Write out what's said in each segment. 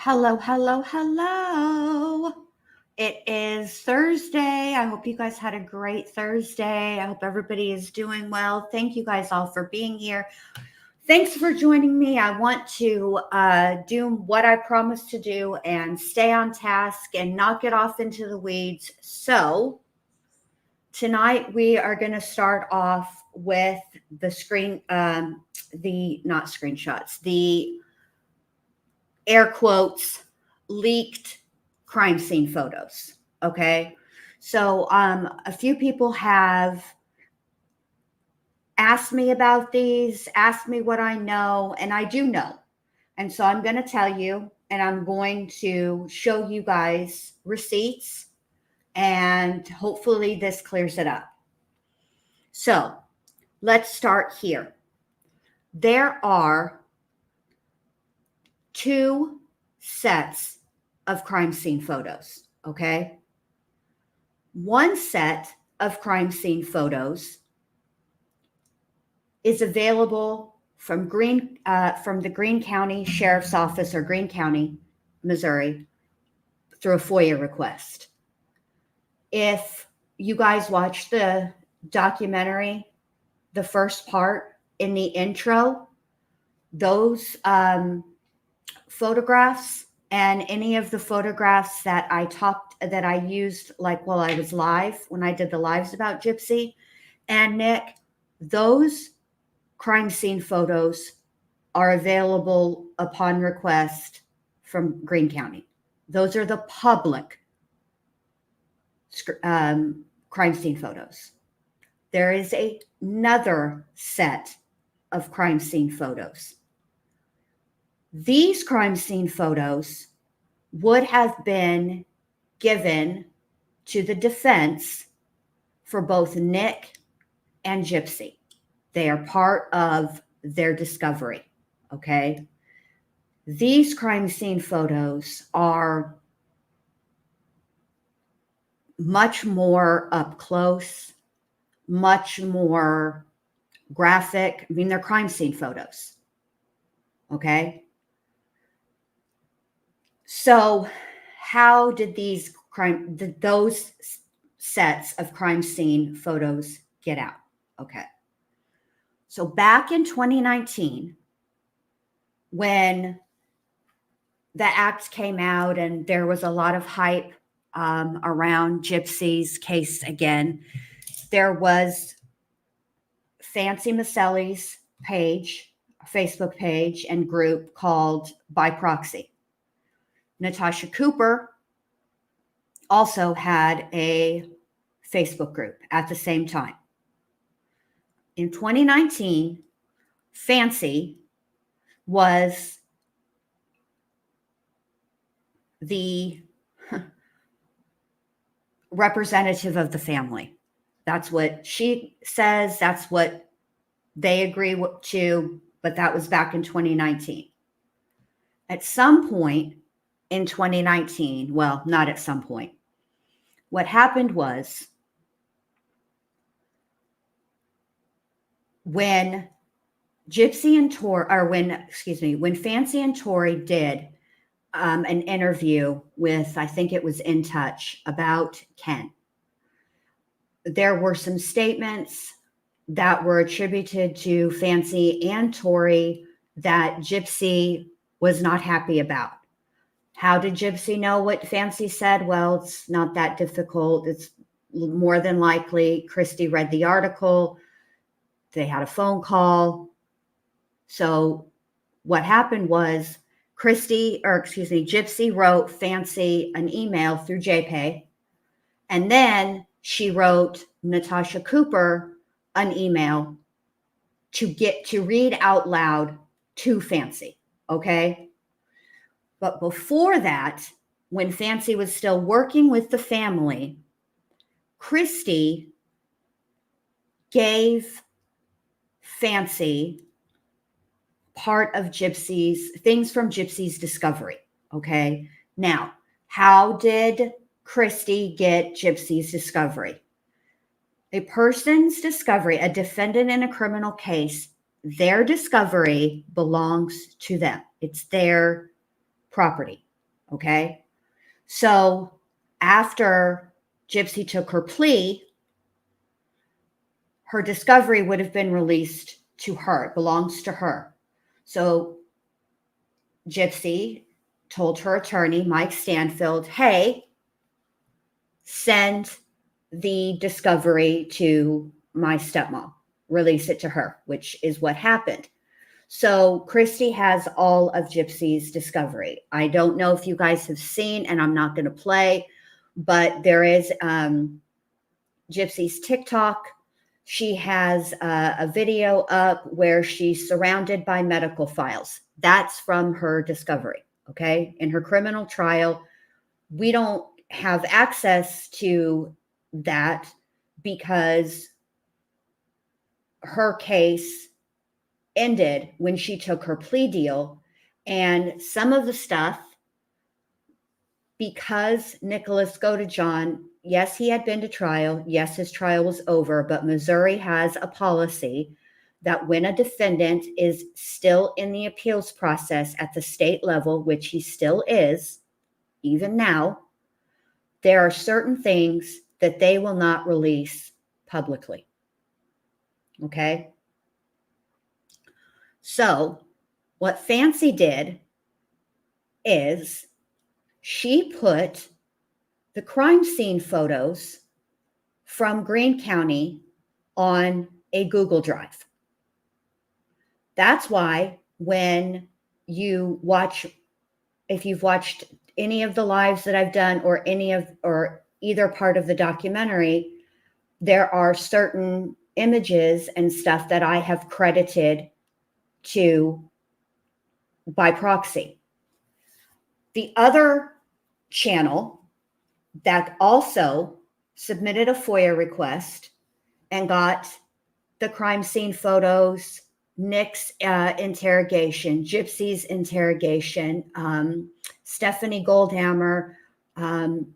Hello, hello, hello. It is Thursday. I hope you guys had a great Thursday. I hope everybody is doing well. Thank you guys all for being here. Thanks for joining me. I want to do what I promised to do and stay on task and not get off into the weeds. So, tonight we are going to start off with not screenshots, the air quotes leaked crime scene photos. Okay. So a few people have asked me about these, asked me what I know, and I do know. And so I'm going to tell you, and I'm going to show you guys receipts, and hopefully this clears it up. So let's start here. There are two sets of crime scene photos, okay? One set of crime scene photos is available from the Greene County Sheriff's Office or Greene County, Missouri, through a FOIA request. If you guys watch the documentary, the first part in the intro, those photographs and any of the photographs that I used, like while I was live, when I did the lives about Gypsy and Nick, those crime scene photos are available upon request from Greene County. Those are the public crime scene photos. There is another set of crime scene photos. These crime scene photos would have been given to the defense for both Nick and Gypsy. They are part of their discovery, okay? These crime scene photos are much more up close, much more graphic. I mean, they're crime scene photos, okay? So how did those sets of crime scene photos get out? Okay. So back in 2019, when the act came out and there was a lot of hype around Gypsy's case again, there was Fancy Macelli's page, Facebook page and group called By Proxy. Natasha Cooper also had a Facebook group at the same time. In 2019, Fancy was the representative of the family. That's what she says. That's what they agree to, but that was back in 2019. At some point in 2019, well, not at some point, what happened was when Fancy and Tori did an interview with, I think it was In Touch, about Ken, there were some statements that were attributed to Fancy and Tori that Gypsy was not happy about. How did Gypsy know what Fancy said? Well, it's not that difficult. It's more than likely Christy read the article. They had a phone call. So what happened was Gypsy wrote Fancy an email through JPay. And then she wrote Natasha Cooper an email to read out loud to Fancy. Okay. But before that, when Fancy was still working with the family, Christy gave Fancy part of things from Gypsy's discovery. Okay. Now, how did Christy get Gypsy's discovery? A person's discovery, a defendant in a criminal case, their discovery belongs to them. It's their property. Okay. So after Gypsy took her plea, her discovery would have been released to her. It belongs to her. So Gypsy told her attorney, Mike Stanfield, hey, send the discovery to my stepmom, release it to her, which is what happened. So Christy has all of Gypsy's discovery. I don't know if you guys have seen, and I'm not going to play, but there is Gypsy's TikTok. She has a video up where she's surrounded by medical files. That's from her discovery. Okay. In her criminal trial, we don't have access to that because her case ended when she took her plea deal. And some of the stuff, because Nicholas Godejohn, yes, he had been to trial. Yes, his trial was over, but Missouri has a policy that when a defendant is still in the appeals process at the state level, which he still is, even now, there are certain things that they will not release publicly. Okay? So what Fancy did is she put the crime scene photos from Greene County on a Google Drive. That's why when you watch, if you've watched any of the lives that I've done or either part of the documentary, there are certain images and stuff that I have credited to by proxy. The other channel that also submitted a FOIA request and got the crime scene photos, Nick's interrogation, Gypsy's interrogation, Stephanie Goldhammer, and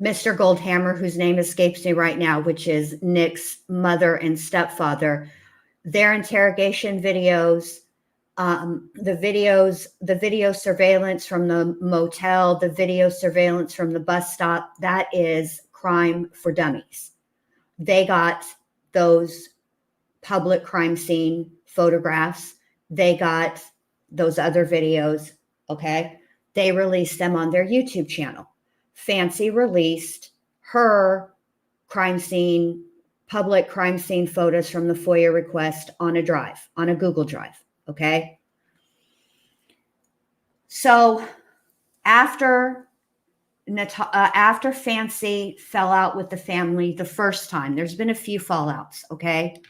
Mr. Goldhammer, whose name escapes me right now, which is Nick's mother and stepfather, their interrogation videos, the video surveillance from the motel, the video surveillance from the bus stop, that is crime for dummies. They got those public crime scene photographs. They got those other videos, okay? They released them on their YouTube channel. Fancy released her public crime scene photos from the FOIA request on a drive, on a Google Drive, okay? So after Fancy fell out with the family the first time, there's been a few fallouts, okay?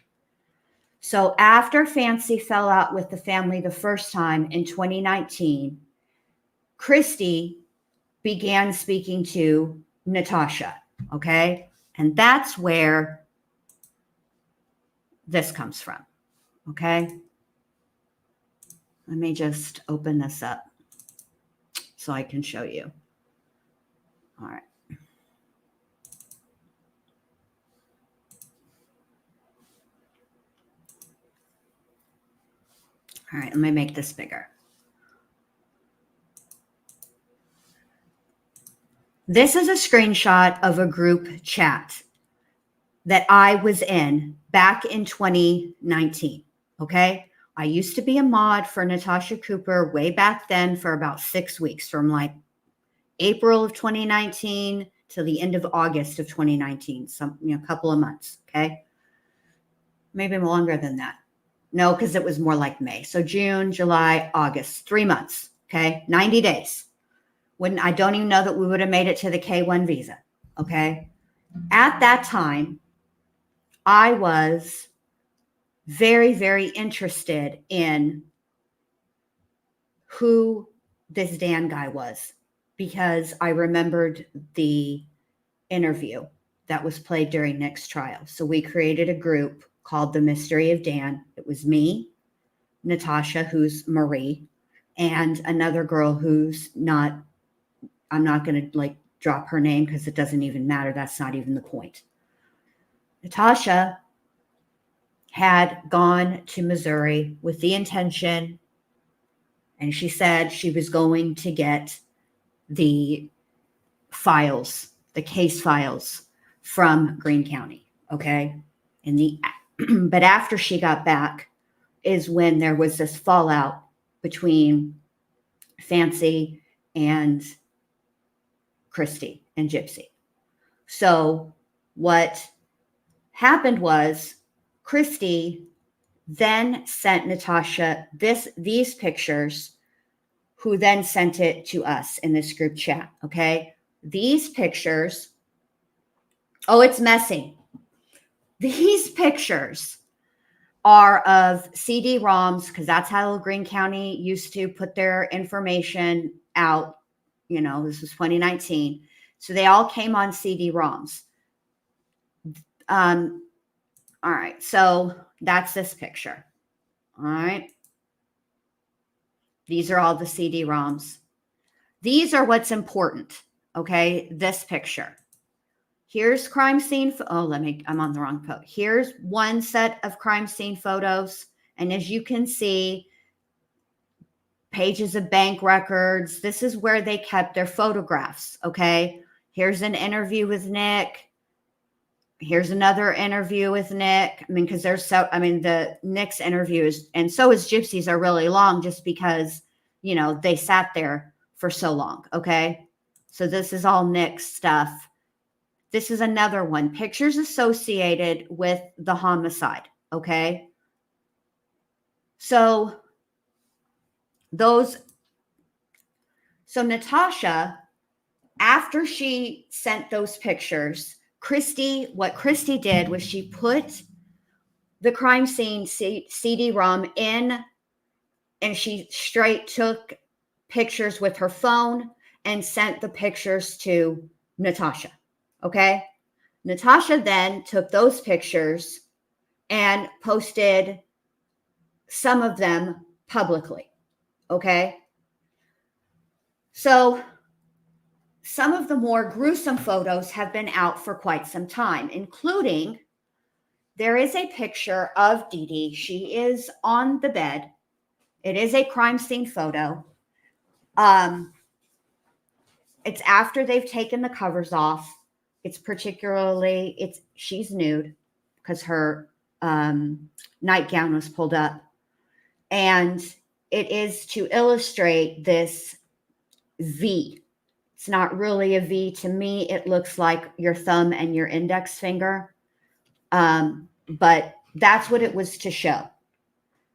So after Fancy fell out with the family the first time in 2019, Christy began speaking to Natasha, okay? And that's where this comes from, okay? Let me just open this up so I can show you. All right. All right, let me make this bigger. This is a screenshot of a group chat that I was in back in 2019, okay? I used to be a mod for Natasha Cooper way back then for about 6 weeks, from like April of 2019 to the end of August of 2019, a couple of months, okay? Maybe longer than that. No, because it was more like May. So June, July, August, 3 months, okay? 90 days. I don't even know that we would have made it to the K-1 visa, okay? At that time, I was very, very interested in who this Dan guy was, because I remembered the interview that was played during Nick's trial. So we created a group called The Mystery of Dan. It was me, Natasha, who's Marie, and another girl who's not, I'm not going to drop her name because it doesn't even matter. That's not even the point. Natasha had gone to Missouri with the intention And she said she was going to get the files, the case files from Greene County. Okay. But after she got back is when there was this fallout between Fancy and Christy and Gypsy. So what happened was Christy then sent Natasha these pictures, who then sent it to us in this group chat. Okay. These pictures, oh, it's messy. These pictures are of CD-ROMs, because that's how Greene County used to put their information out. You know, this was 2019. So they all came on CD-ROMs. All right. So that's this picture. All right. These are all the CD-ROMs. These are what's important. Okay. This picture. Here's crime scene. I'm on the wrong photo. Here's one set of crime scene photos. And as you can see, pages of bank records. This is where they kept their photographs. Okay. Here's an interview with Nick. Here's another interview with Nick. I mean, because the Nick's interviews, and so is Gypsy's, are really long just because, you know, they sat there for so long. Okay. So this is all Nick's stuff. This is another one. Pictures associated with the homicide. Okay. So Natasha, after she sent those pictures, what Christy did was she put the crime scene CD-ROM in, and she straight took pictures with her phone and sent the pictures to Natasha. Okay. Natasha then took those pictures and posted some of them publicly. Okay. So some of the more gruesome photos have been out for quite some time, including there is a picture of Dee Dee. She is on the bed. It is a crime scene photo. It's after they've taken the covers off. She's nude because her nightgown was pulled up. And it is to illustrate this V. It's not really a V. To me, it looks like your thumb and your index finger. But that's what it was to show.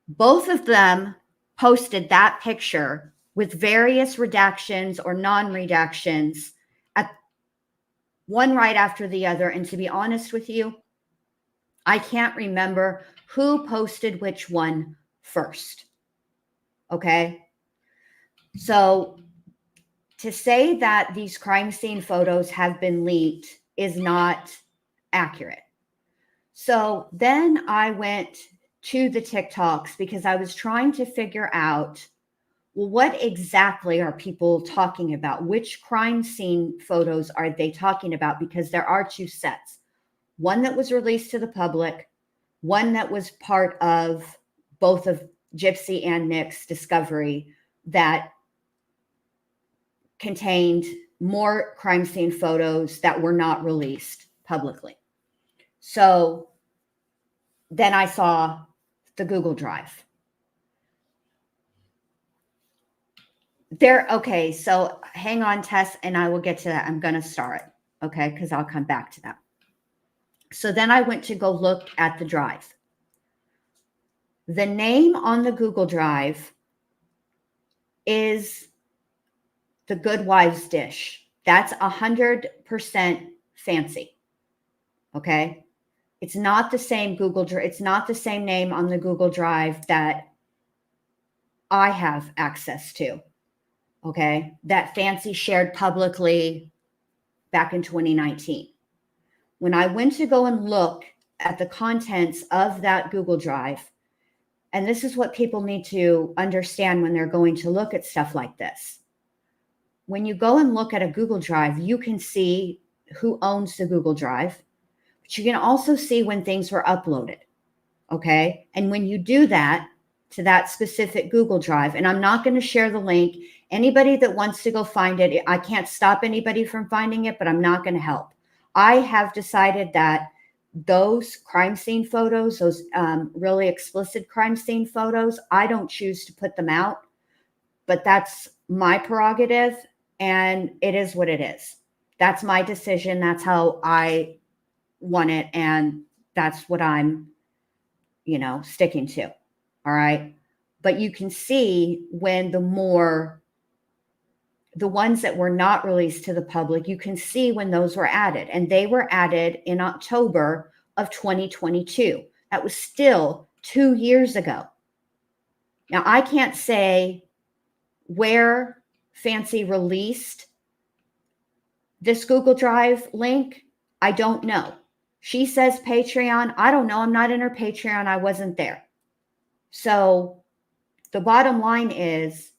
Both of them posted that picture with various redactions or non-redactions, one right after the other. And to be honest with you, I can't remember who posted which one first. Okay. So to say that these crime scene photos have been leaked is not accurate. So then I went to the TikToks because I was trying to figure out, well, what exactly are people talking about? Which crime scene photos are they talking about? Because there are two sets. One that was released to the public, one that was part of both of Gypsy and Nick's discovery that contained more crime scene photos that were not released publicly. So then I saw the Google Drive. Okay, so hang on, Tess, and I will get to that. I'm going to start, okay, because I'll come back to that. So then I went to go look at the drive. The name on the Google Drive is the Good Wives dish. That's 100% Fancy. Okay. It's not the same Google Drive. It's not the same name on the Google Drive that I have access to. Okay. That Fancy shared publicly back in 2019. When I went to go and look at the contents of that Google Drive, and this is what people need to understand when they're going to look at stuff like this. When you go and look at a Google Drive, you can see who owns the Google Drive, but you can also see when things were uploaded. Okay. And when you do that, to that specific Google Drive. And I'm not going to share the link. Anybody that wants to go find it, I can't stop anybody from finding it, but I'm not going to help. I have decided that those crime scene photos, those really explicit crime scene photos, I don't choose to put them out, but that's my prerogative, and it is what it is. That's my decision. That's how I want it, and that's what I'm, sticking to. All right. But you can see when the ones that were not released to the public, you can see when those were added, and they were added in October of 2022. That was still 2 years ago. Now, I can't say where Fancy released this Google Drive link. I don't know. She says Patreon. I don't know. I'm not in her Patreon. I wasn't there. So the bottom line is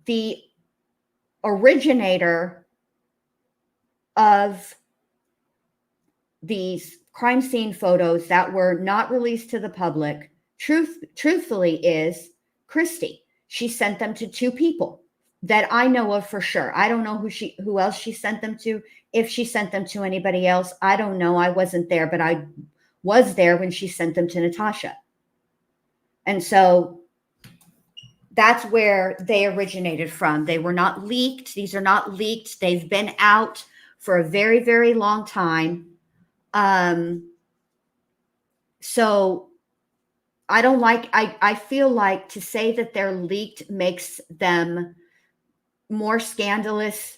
the originator of these crime scene photos that were not released to the public, truthfully, is Christy. She sent them to 2 people that I know of for sure. I don't know who else she sent them to. If she sent them to anybody else, I don't know. I wasn't there, but I was there when she sent them to Natasha. And so that's where they originated from. They were not leaked. These are not leaked. They've been out for a very, very long time. So I feel like to say that they're leaked makes them more scandalous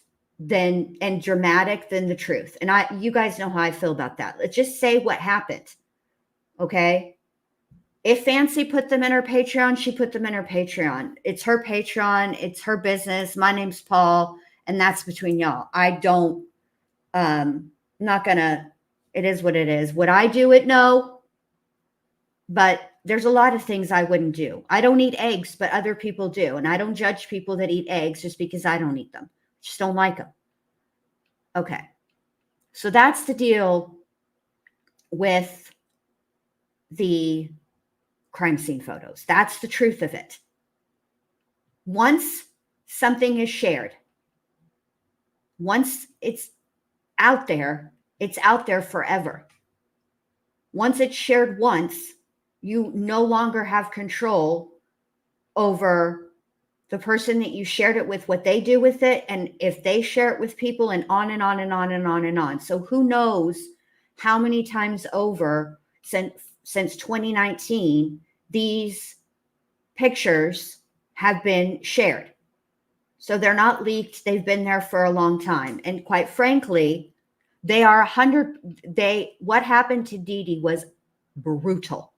and dramatic than the truth. And you guys know how I feel about that. Let's just say what happened. Okay. If Fancy put them in her Patreon, she put them in her Patreon. It's her Patreon. It's her business. My name's Paul, and that's between y'all. Not gonna, it is what it is. Would I do it? No. But there's a lot of things I wouldn't do. I don't eat eggs, but other people do. And I don't judge people that eat eggs just because I don't eat them. Just don't like them. Okay. So that's the deal with the crime scene photos. That's the truth of it. Once something is shared, once it's out there forever. Once it's shared once, you no longer have control over the person that you shared it with, what they do with it, and if they share it with people, and on and on and on and on and on. So who knows how many times over since 2019, these pictures have been shared. So they're not leaked. They've been there for a long time. And quite frankly, they are what happened to Dee Dee was brutal,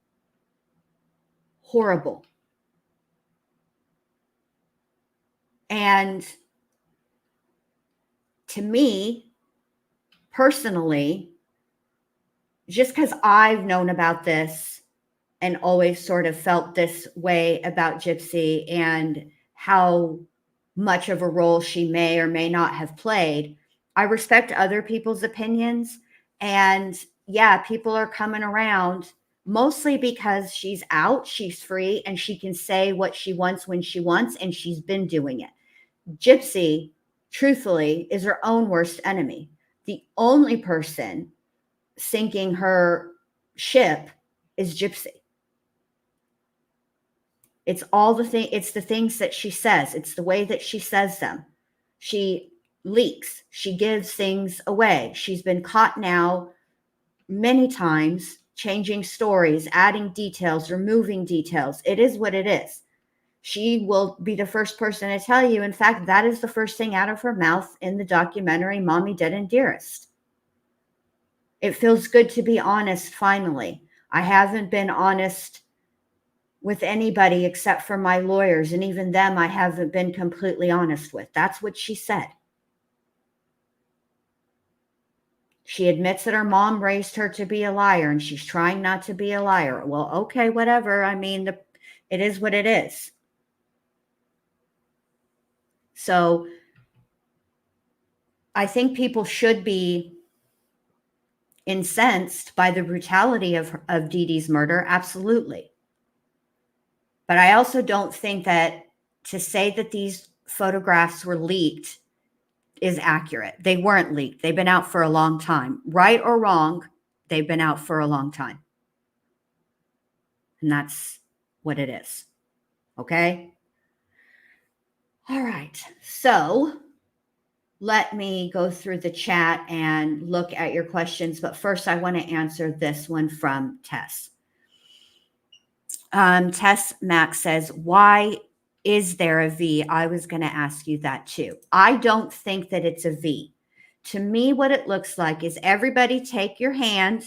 horrible. And to me, personally, just because I've known about this and always sort of felt this way about Gypsy and how much of a role she may or may not have played, I respect other people's opinions. And yeah, people are coming around mostly because she's out, she's free, and she can say what she wants when she wants, and she's been doing it. Gypsy, truthfully, is her own worst enemy. The only person sinking her ship is Gypsy. It's the things that she says. It's the way that she says them. She leaks. She gives things away. She's been caught now many times changing stories, adding details, removing details. It is what it is. She will be the first person to tell you. In fact, that is the first thing out of her mouth in the documentary, Mommy, Dead and Dearest. It feels good to be honest, finally. I haven't been honest with anybody except for my lawyers, and even them I haven't been completely honest with. That's what she said. She admits that her mom raised her to be a liar, and she's trying not to be a liar. Well, okay, whatever. I mean, it is what it is. So I think people should be incensed by the brutality of Dee Dee's murder. Absolutely. But I also don't think that to say that these photographs were leaked is accurate. They weren't leaked. They've been out for a long time. Right or wrong, they've been out for a long time. And that's what it is. Okay? All right. So let me go through the chat and look at your questions. But first, I want to answer this one from Tess. Tess Max says, why is there a V? I was going to ask you that too. I don't think that it's a V. To me, what it looks like is everybody take your hand,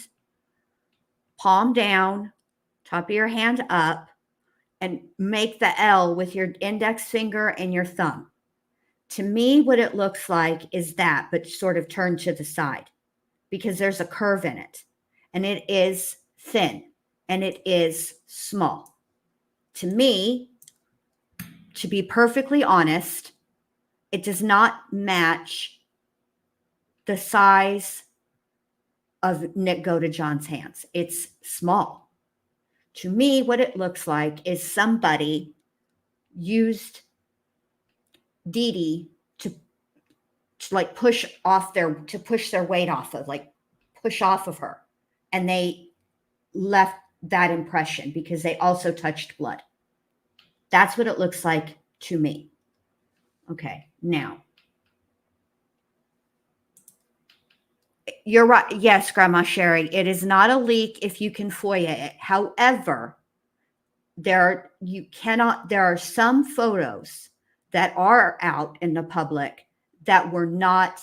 palm down, top of your hand up, and make the L with your index finger and your thumb. To me, what it looks like is that, but sort of turned to the side because there's a curve in it and it is thin and it is small. To me, to be perfectly honest, it does not match the size of Nick Godejohn's hands. It's small. To me, what it looks like is somebody used Dee Dee to like push their weight off of, like push off of her. And they left that impression because they also touched blood. That's what it looks like to me. Okay, now. You're right. Yes, Grandma Sherry, it is not a leak if you can FOIA it. However, there are some photos that are out in the public that were not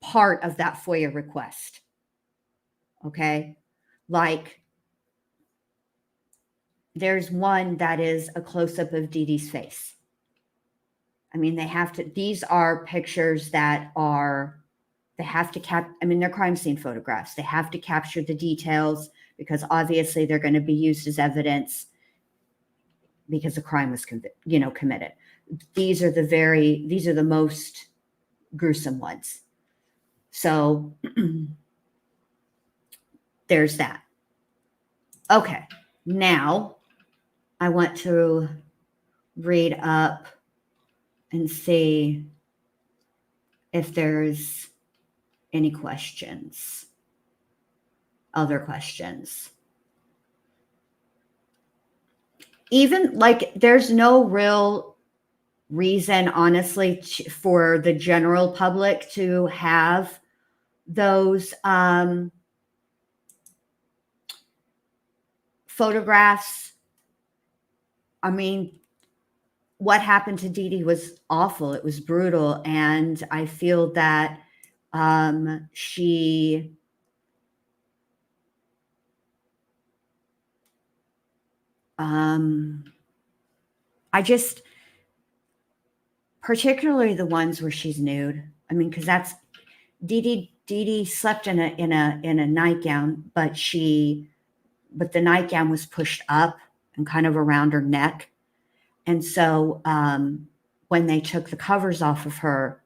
part of that FOIA request. Okay? Like there's one that is a close-up of Dee Dee's face. I mean, these are pictures that they're crime scene photographs. They have to capture the details because obviously they're going to be used as evidence because a crime was committed. These are the most gruesome ones. So there's that. Okay. Now I want to read up and see if there's any questions, other questions. Even like there's no real reason, honestly, for the general public to have those photographs. I mean, what happened to Dee Dee was awful. It was brutal. And I feel that she I just, particularly the ones where she's nude. I mean, because that's Dee Dee slept in a nightgown, but the nightgown was pushed up and kind of around her neck. And so when they took the covers off of her,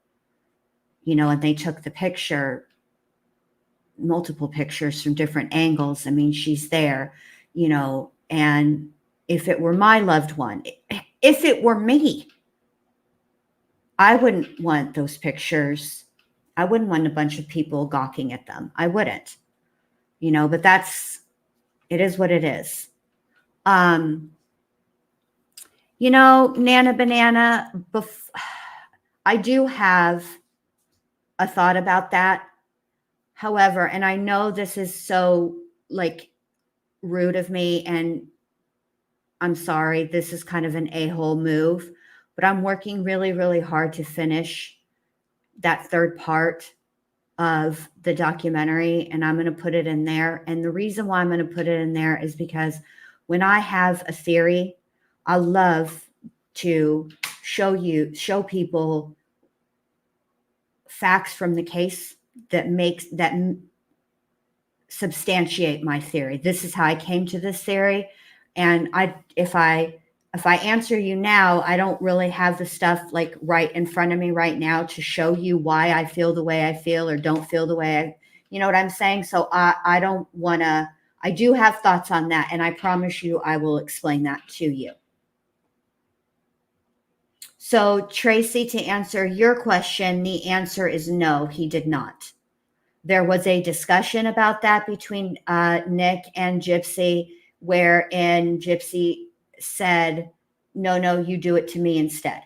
and they took the picture, multiple pictures from different angles. I mean, she's there, and if it were my loved one, if it were me, I wouldn't want those pictures. I wouldn't want a bunch of people gawking at them. I wouldn't, but it is what it is. Nana Banana, I do have a thought about that. However, and I know this is so rude of me, and I'm sorry, this is kind of an a-hole move, but I'm working really, really hard to finish that third part of the documentary, and I'm going to put it in there. And the reason why I'm going to put it in there is because when I have a theory, I love to show people facts from the case that substantiate my theory. This is how I came to this theory. And if I answer you now, I don't really have the stuff right in front of me right now to show you why I feel the way I feel or don't feel the way you know what I'm saying? So I don't want to, I do have thoughts on that, and I promise you I will explain that to you. So, Tracy, to answer your question, the answer is no, he did not. There was a discussion about that between Nick and Gypsy, wherein Gypsy said, no, you do it to me instead.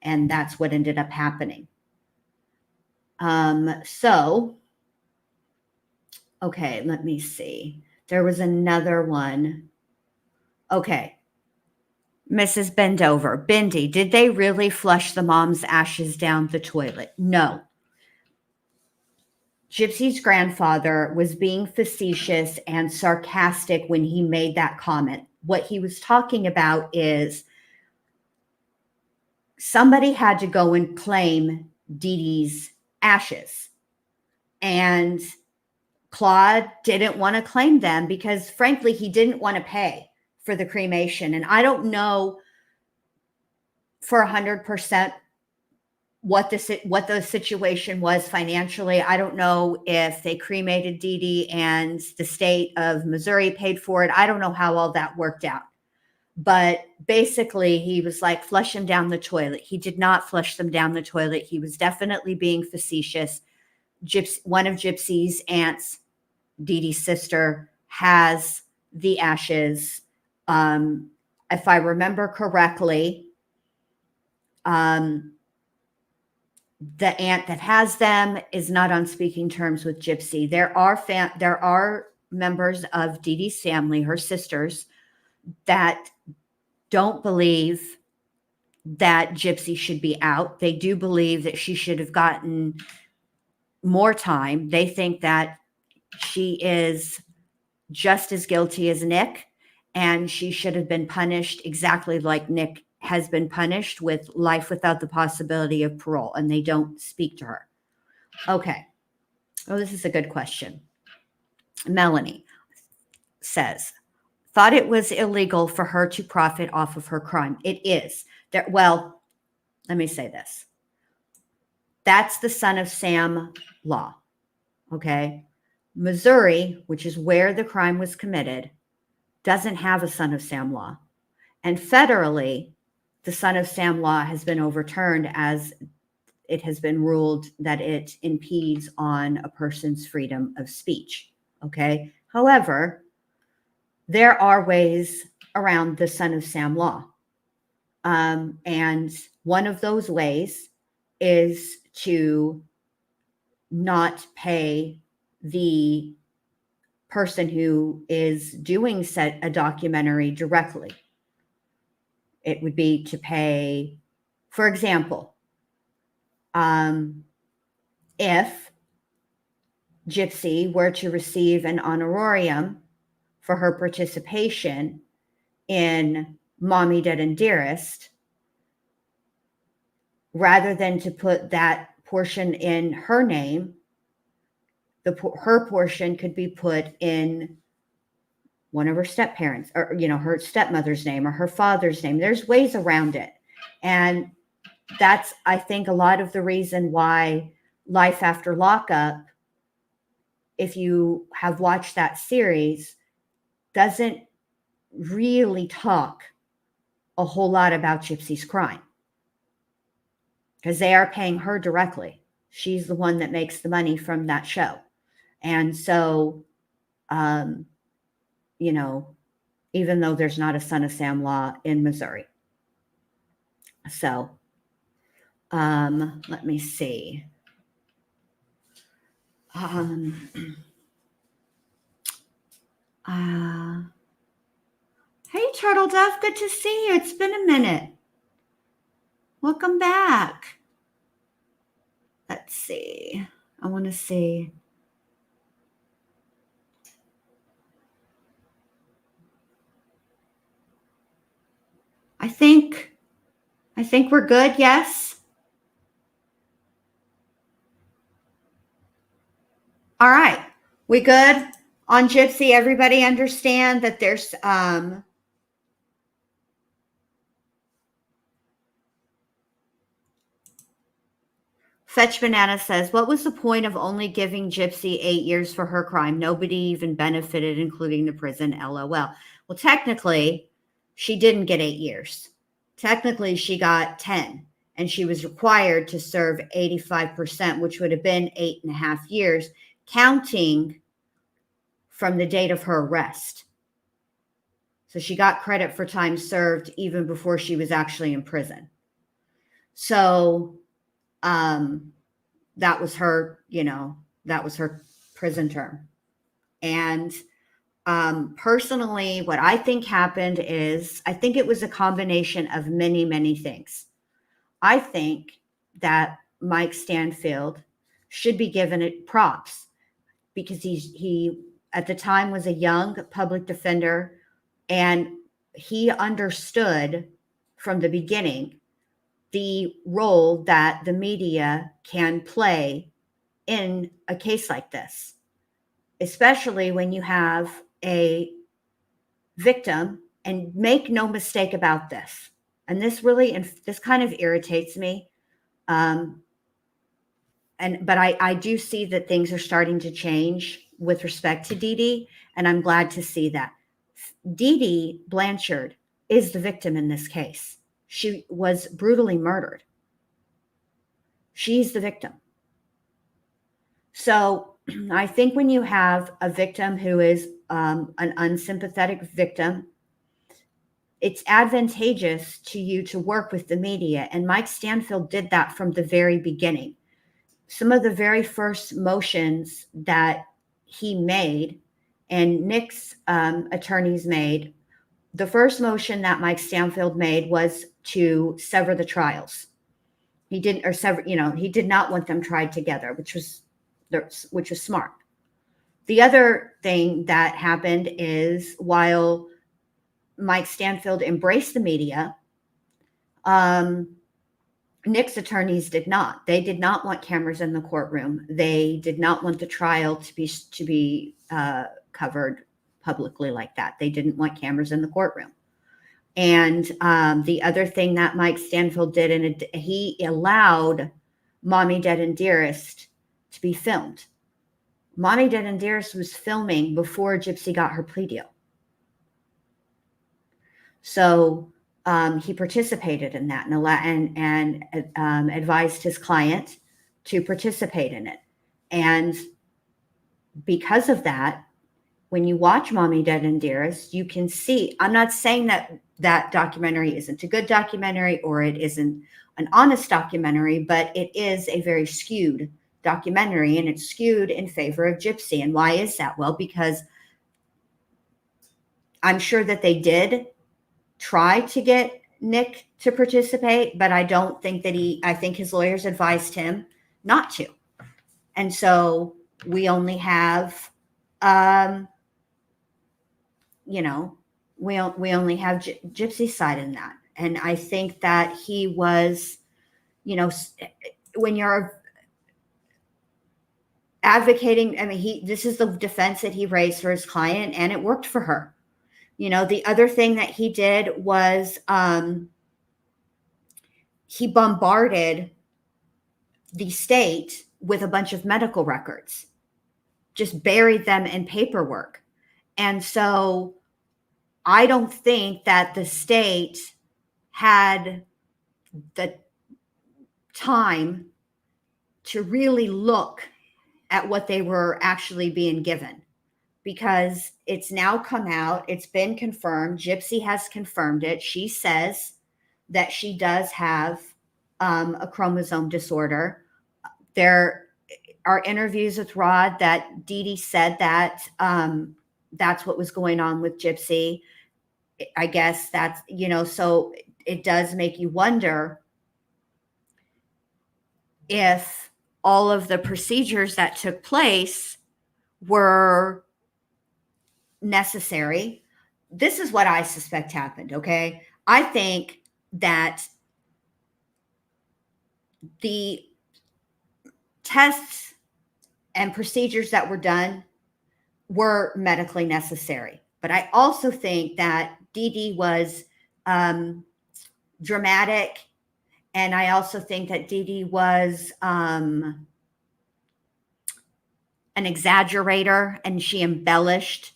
And that's what ended up happening. So, okay, let me see. There was another one. Okay. Mrs. Bendover, Bendy, did they really flush the mom's ashes down the toilet? No. Gypsy's grandfather was being facetious and sarcastic when he made that comment. What he was talking about is somebody had to go and claim Dee Dee's ashes. And Claude didn't want to claim them because, frankly, he didn't want to pay for the cremation. And I don't know for 100% what the situation was financially. I don't know if they cremated Dee Dee and the state of Missouri paid for it. I don't know how all that worked out. But basically, he was like, flush them down the toilet. He did not flush them down the toilet. He was definitely being facetious. One of Gypsy's aunts, Dee Dee's sister, has the ashes. If I remember correctly, the aunt that has them is not on speaking terms with Gypsy. There are members of Dee Dee's family, her sisters, that don't believe that Gypsy should be out. They do believe that she should have gotten more time. They think that she is just as guilty as Nick, and she should have been punished exactly like Nick has been punished, with life without the possibility of parole, and they don't speak to her. Okay. Oh, this is a good question. Melanie says, thought it was illegal for her to profit off of her crime. It is. Well, let me say this. That's the son of Sam law. Okay. Missouri, which is where the crime was committed, doesn't have a son of Sam law. And federally, the son of Sam law has been overturned, as it has been ruled that it impedes on a person's freedom of speech. Okay. However, there are ways around the son of Sam law. And one of those ways is to not pay the person who is doing a documentary directly. It would be to pay, for example, if Gypsy were to receive an honorarium for her participation in Mommy, Dead and Dearest, rather than to put that portion in her name, her portion could be put in one of her step-parents, or her stepmother's name or her father's name. There's ways around it. And that's, I think, a lot of the reason why Life After Lockup, if you have watched that series, doesn't really talk a whole lot about Gypsy's crime, because they are paying her directly. She's the one that makes the money from that show. And so, even though there's not a son of Sam law in Missouri. So, let me see. Hey, Turtle Dove, good to see you. It's been a minute. Welcome back. Let's see. I want to see. I think we're good. Yes. All right. We good on Gypsy? Everybody understand that there's Fetch Banana says, what was the point of only giving Gypsy 8 years for her crime? Nobody even benefited, including the prison, LOL. Well, technically, she didn't get 8 years. Technically, she got 10, and she was required to serve 85%, which would have been 8.5 years, counting from the date of her arrest. So she got credit for time served even before she was actually in prison. So that was her, that was her prison term. And personally, what I think happened is, I think it was a combination of many, many things. I think that Mike Stanfield should be given it props because he at the time was a young public defender, and he understood from the beginning the role that the media can play in a case like this, especially when you have a victim. And make no mistake about this, and this kind of irritates me, but I do see that things are starting to change with respect to Dee Dee, and I'm glad to see that. Dee Dee Blanchard is the victim in this case. She was brutally murdered. She's the victim. So I think when you have a victim who is an unsympathetic victim, it's advantageous to you to work with the media. And Mike Stanfield did that from the very beginning. Some of the very first motions that he made and Nick's attorneys made, the first motion that Mike Stanfield made was to sever the trials. He didn't, or sever, he did not want them tried together, which was smart. The other thing that happened is, while Mike Stanfield embraced the media, Nick's attorneys did not. They did not want cameras in the courtroom. They did not want the trial to be covered publicly like that. They didn't want cameras in the courtroom. And the other thing that Mike Stanfield did, and he allowed Mommy Dead and Dearest to be filmed. Mommy Dead and Dearest was filming before Gypsy got her plea deal. So he participated in that and advised his client to participate in it. And because of that, when you watch Mommy Dead and Dearest, you can see, I'm not saying that documentary isn't a good documentary or it isn't an honest documentary, but it is a very skewed documentary, and it's skewed in favor of Gypsy. And why is that? Well, because I'm sure that they did try to get Nick to participate, but I don't think that I think his lawyers advised him not to. And so we only have, we only have Gypsy's side in that. And I think that he was, when you're advocating, this is the defense that he raised for his client, and it worked for her. The other thing that he did was he bombarded the state with a bunch of medical records, just buried them in paperwork. And so I don't think that the state had the time to really look at what they were actually being given, because it's now come out, it's been confirmed. Gypsy has confirmed it. She says that she does have a chromosome disorder. There are interviews with Rod that Dee Dee said that that's what was going on with Gypsy. I guess that's, so it does make you wonder if all of the procedures that took place were necessary. This is what I suspect happened, okay? I think that the tests and procedures that were done were medically necessary. But I also think that Dee Dee was dramatic And I also think that Dee Dee was an exaggerator and she embellished.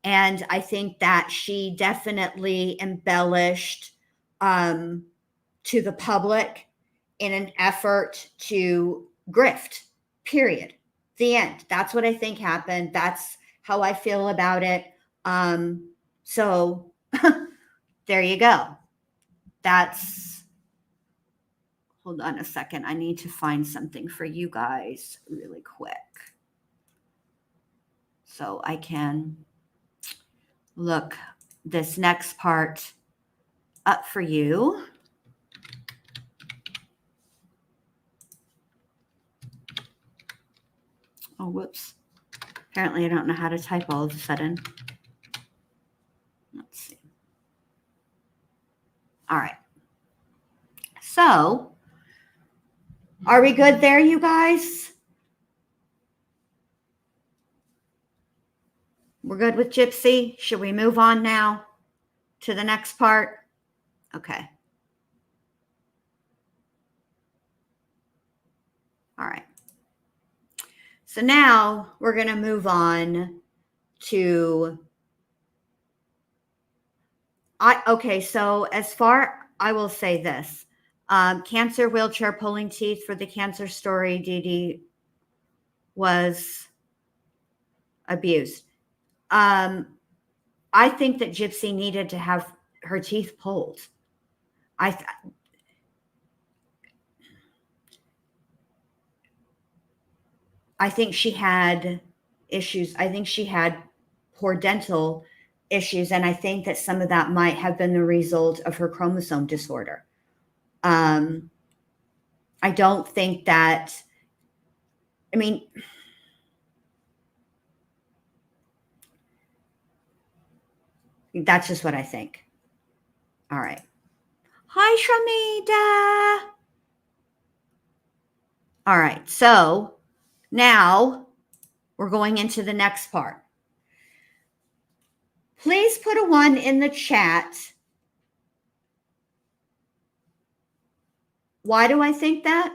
And I think that she definitely embellished to the public in an effort to grift, period. The end. That's what I think happened. That's how I feel about it. So there you go. That's, hold on a second. I need to find something for you guys really quick so I can look this next part up for you. Oh, whoops. Apparently I don't know how to type all of a sudden. Let's see. All right. So, are we good there, you guys? We're good with Gypsy? Should we move on now to the next part? Okay. All right. So now we're going to move on to okay, so as far, I will say this. Cancer wheelchair pulling teeth for the cancer story, Dee Dee was abused. I think that Gypsy needed to have her teeth pulled. I think she had issues. I think she had poor dental issues, and I think that some of that might have been the result of her chromosome disorder. I don't think that, I mean, that's just what I think. All right. Hi, Shramida. All right. So now we're going into the next part. Please put a 1 in the chat. Why do I think that?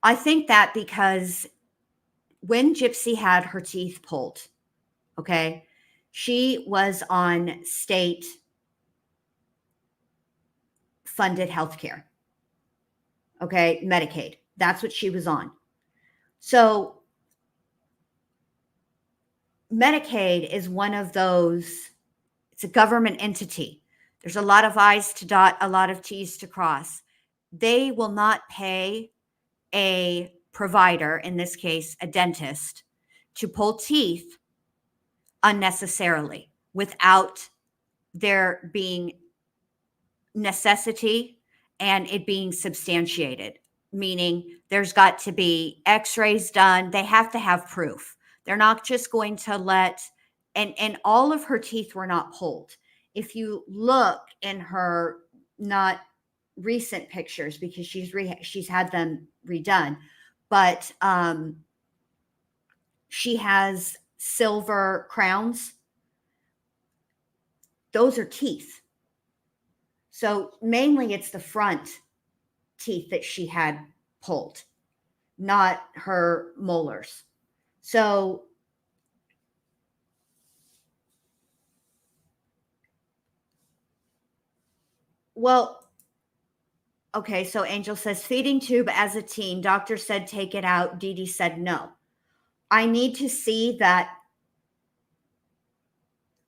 I think that because when Gypsy had her teeth pulled, okay, she was on state funded healthcare, okay, Medicaid. That's what she was on. So Medicaid is one of those, it's a government entity. There's a lot of I's to dot, a lot of T's to cross. They will not pay a provider, in this case, a dentist, to pull teeth unnecessarily without there being necessity and it being substantiated, meaning there's got to be x-rays done. They have to have proof. They're not just going to let, and all of her teeth were not pulled. If you look in her not recent pictures, because she's had them redone, but she has silver crowns. Those are teeth. So mainly it's the front teeth that she had pulled, not her molars. So well, okay, so Angel says feeding tube as a teen, doctor said take it out, Dee Dee said no. I need to see that.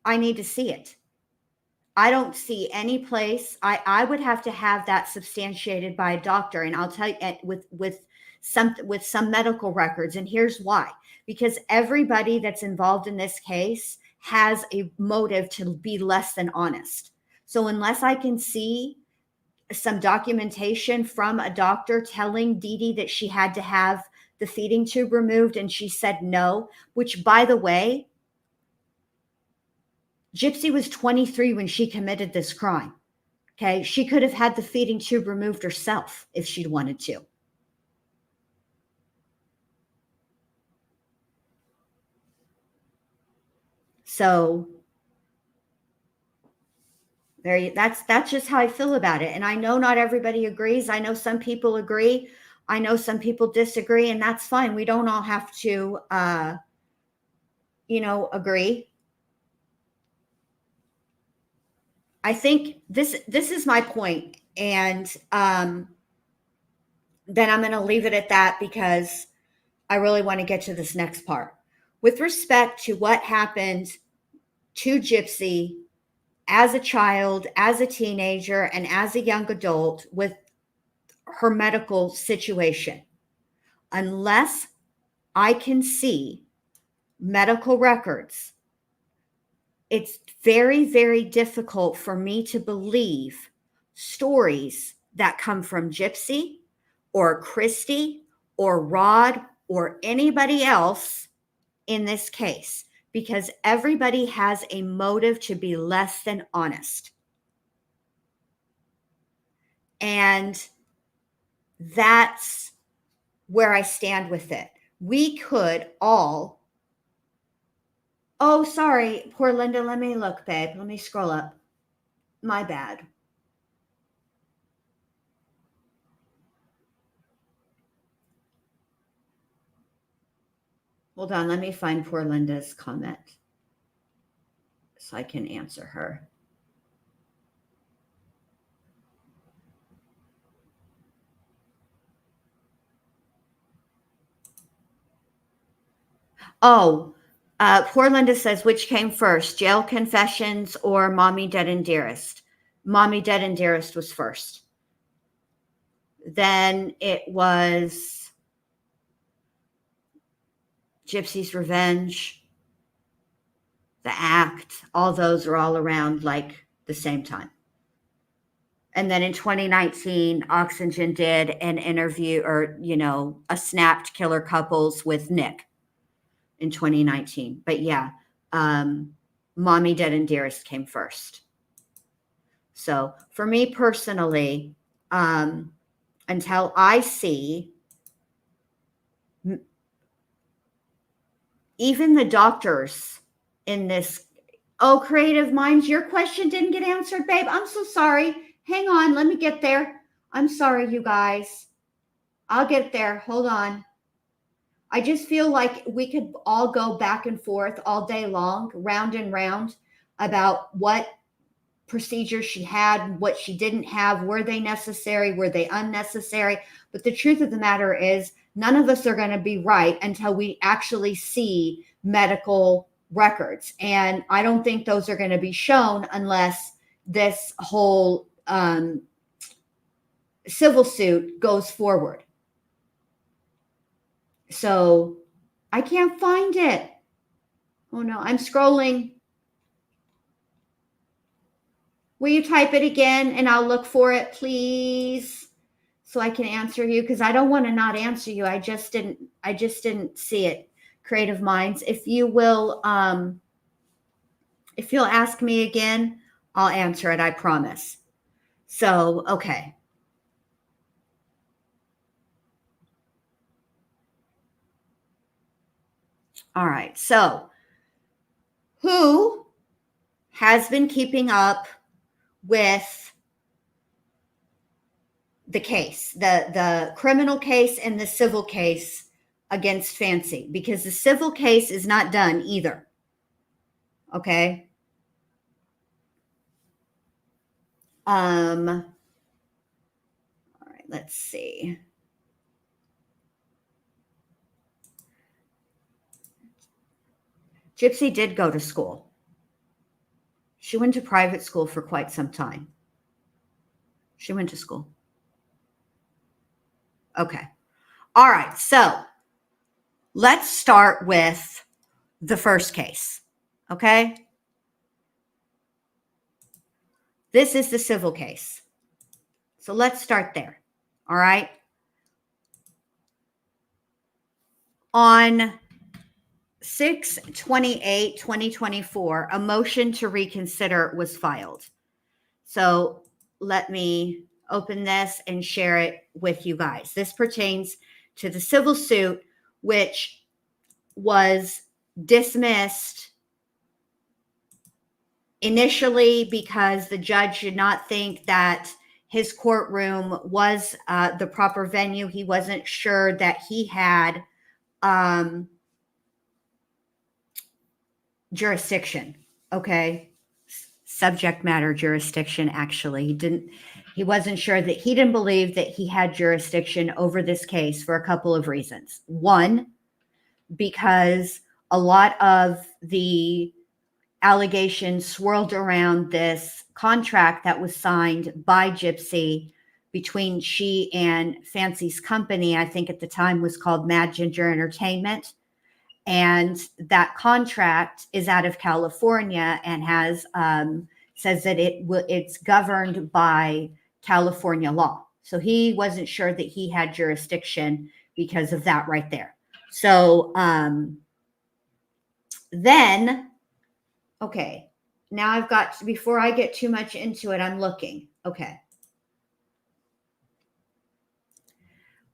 I need to see it. I don't see any place. I would have to have that substantiated by a doctor, and I'll tell you with some medical records. And here's why: because everybody that's involved in this case has a motive to be less than honest. So unless I can see some documentation from a doctor telling Dee Dee that she had to have the feeding tube removed, and she said no, which, by the way, Gypsy was 23 when she committed this crime. Okay. She could have had the feeding tube removed herself if she'd wanted to. So That's just how I feel about it. And I know not everybody agrees. I know some people agree. I know some people disagree, and that's fine. We don't all have to, agree. I think this is my point, and then I'm going to leave it at that because I really want to get to this next part. With respect to what happened to Gypsy as a child, as a teenager, and as a young adult with her medical situation, unless I can see medical records, it's very, very difficult for me to believe stories that come from Gypsy or Christy or Rod or anybody else in this case, because everybody has a motive to be less than honest. And that's where I stand with it. We could all, oh, sorry, poor Linda. Let me look, babe. Let me scroll up. My bad. Hold on. Let me find poor Linda's comment so I can answer her. Oh, poor Linda says, which came first, jail confessions or Mommy Dead and Dearest? Mommy Dead and Dearest was first. Then it was Gypsy's Revenge, The Act. All those are all around like the same time. And then in 2019, Oxygen did an interview or, a snapped Killer Couples with Nick in 2019. But yeah, Mommy Dead and Dearest came first. So for me personally, until I see even the doctors in this, oh, Creative Minds, your question didn't get answered, babe. I'm so sorry. Hang on, let me get there. I'm sorry, you guys. I'll get there. Hold on. I just feel like we could all go back and forth all day long, round and round, about what procedures she had, what she didn't have. Were they necessary? Were they unnecessary? But the truth of the matter is, none of us are going to be right until we actually see medical records. And I don't think those are going to be shown unless this whole civil suit goes forward. So I can't find it. Oh no, I'm scrolling. Will you type it again and I'll look for it, please, so I can answer you? Because I don't want to not answer you. I just didn't see it. Creative Minds, if you'll ask me again, I'll answer it. I promise. So, okay. All right. So, who has been keeping up with the case, the criminal case and the civil case against Fancy? Because the civil case is not done either. Okay. All right, let's see. Gypsy did go to school. She went to private school for quite some time. She went to school. Okay. All right. So let's start with the first case. Okay. This is the civil case. So let's start there. All right. On 6/28/2024, a motion to reconsider was filed. So let me open this and share it with you guys. This pertains to the civil suit, which was dismissed initially because the judge did not think that his courtroom was the proper venue. He wasn't sure that he had jurisdiction. Okay. Subject matter jurisdiction, actually. He wasn't sure that he didn't believe that he had jurisdiction over this case for a couple of reasons. One, because a lot of the allegations swirled around this contract that was signed by Gypsy between she and Fancy's company. I think at the time was called Mad Ginger Entertainment. And that contract is out of California and has says that it's governed by California law. So he wasn't sure that he had jurisdiction because of that right there. So then, okay, now I've got, before I get too much into it, I'm looking. Okay.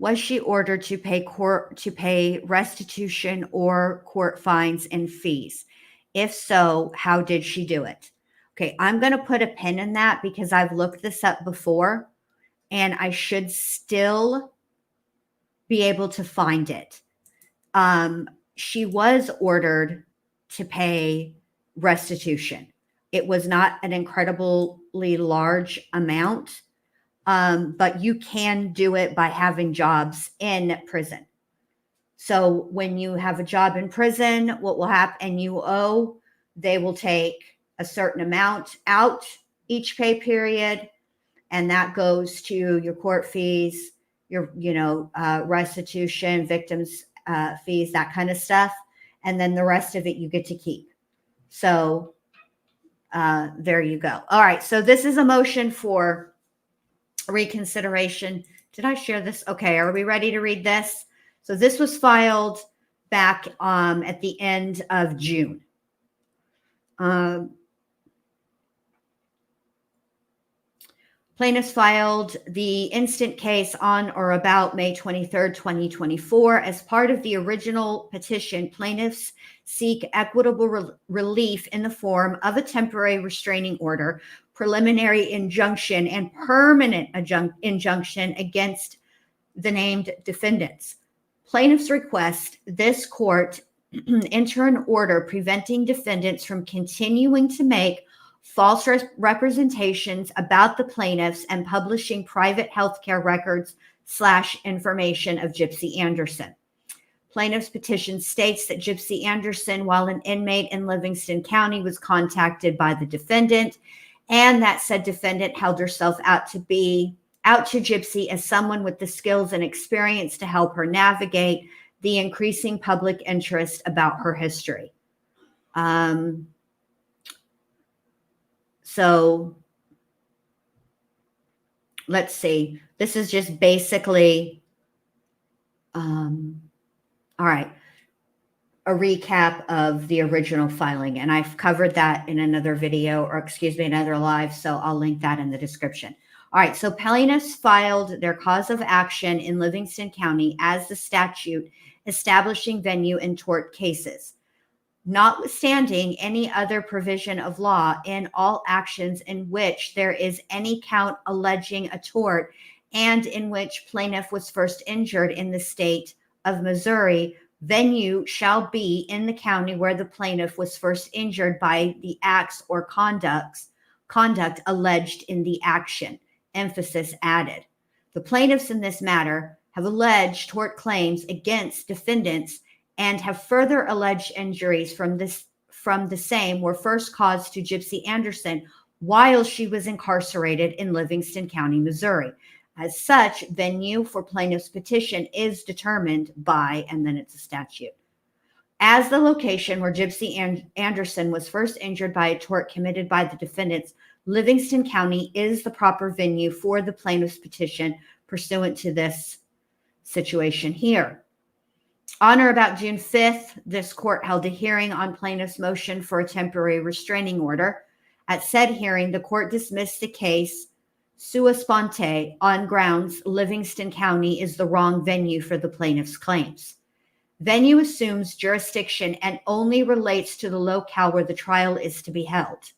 Was she ordered to pay restitution or court fines and fees? If so, how did she do it? Okay, I'm going to put a pin in that because I've looked this up before and I should still be able to find it. She was ordered to pay restitution. It was not an incredibly large amount. But you can do it by having jobs in prison. So when you have a job in prison, what will happen, and you owe, they will take a certain amount out each pay period, and that goes to your court fees, your restitution, victims fees, that kind of stuff, and then the rest of it you get to keep. So there you go. All right, so this is a motion for reconsideration. Did I share this? Okay, are we ready to read this? So this was filed back at the end of June. Plaintiffs filed the instant case on or about May 23rd, 2024. As part of the original petition, plaintiffs seek equitable relief in the form of a temporary restraining order, preliminary injunction, and permanent injunction against the named defendants. Plaintiffs request this court enter an order preventing defendants from continuing to make false representations about the plaintiffs and publishing private healthcare records / information of Gypsy Anderson. Plaintiff's petition states that Gypsy Anderson, while an inmate in Livingston County, was contacted by the defendant, and that said defendant held herself out to Gypsy as someone with the skills and experience to help her navigate the increasing public interest about her history. So let's see. This is just basically, all right, a recap of the original filing. And I've covered that in another video, or excuse me, another live. So I'll link that in the description. All right. So plaintiffs filed their cause of action in Livingston County as the statute establishing venue in tort cases. Notwithstanding any other provision of law, in all actions in which there is any count alleging a tort and in which plaintiff was first injured in the state of Missouri, venue shall be in the county where the plaintiff was first injured by the acts or conduct alleged in the action. Emphasis added. The plaintiffs in this matter have alleged tort claims against defendants and have further alleged injuries from the same were first caused to Gypsy Anderson while she was incarcerated in Livingston County, Missouri. As such, venue for plaintiff's petition is determined by, and then it's a statute, as the location where Gypsy Anderson was first injured by a tort committed by the defendants. Livingston County is the proper venue for the plaintiff's petition pursuant to this situation here. On or about June 5th, this court held a hearing on plaintiff's motion for a temporary restraining order. At said hearing, the court dismissed the case sua sponte on grounds Livingston County is the wrong venue for the plaintiff's claims. Venue assumes jurisdiction and only relates to the locale where the trial is to be held.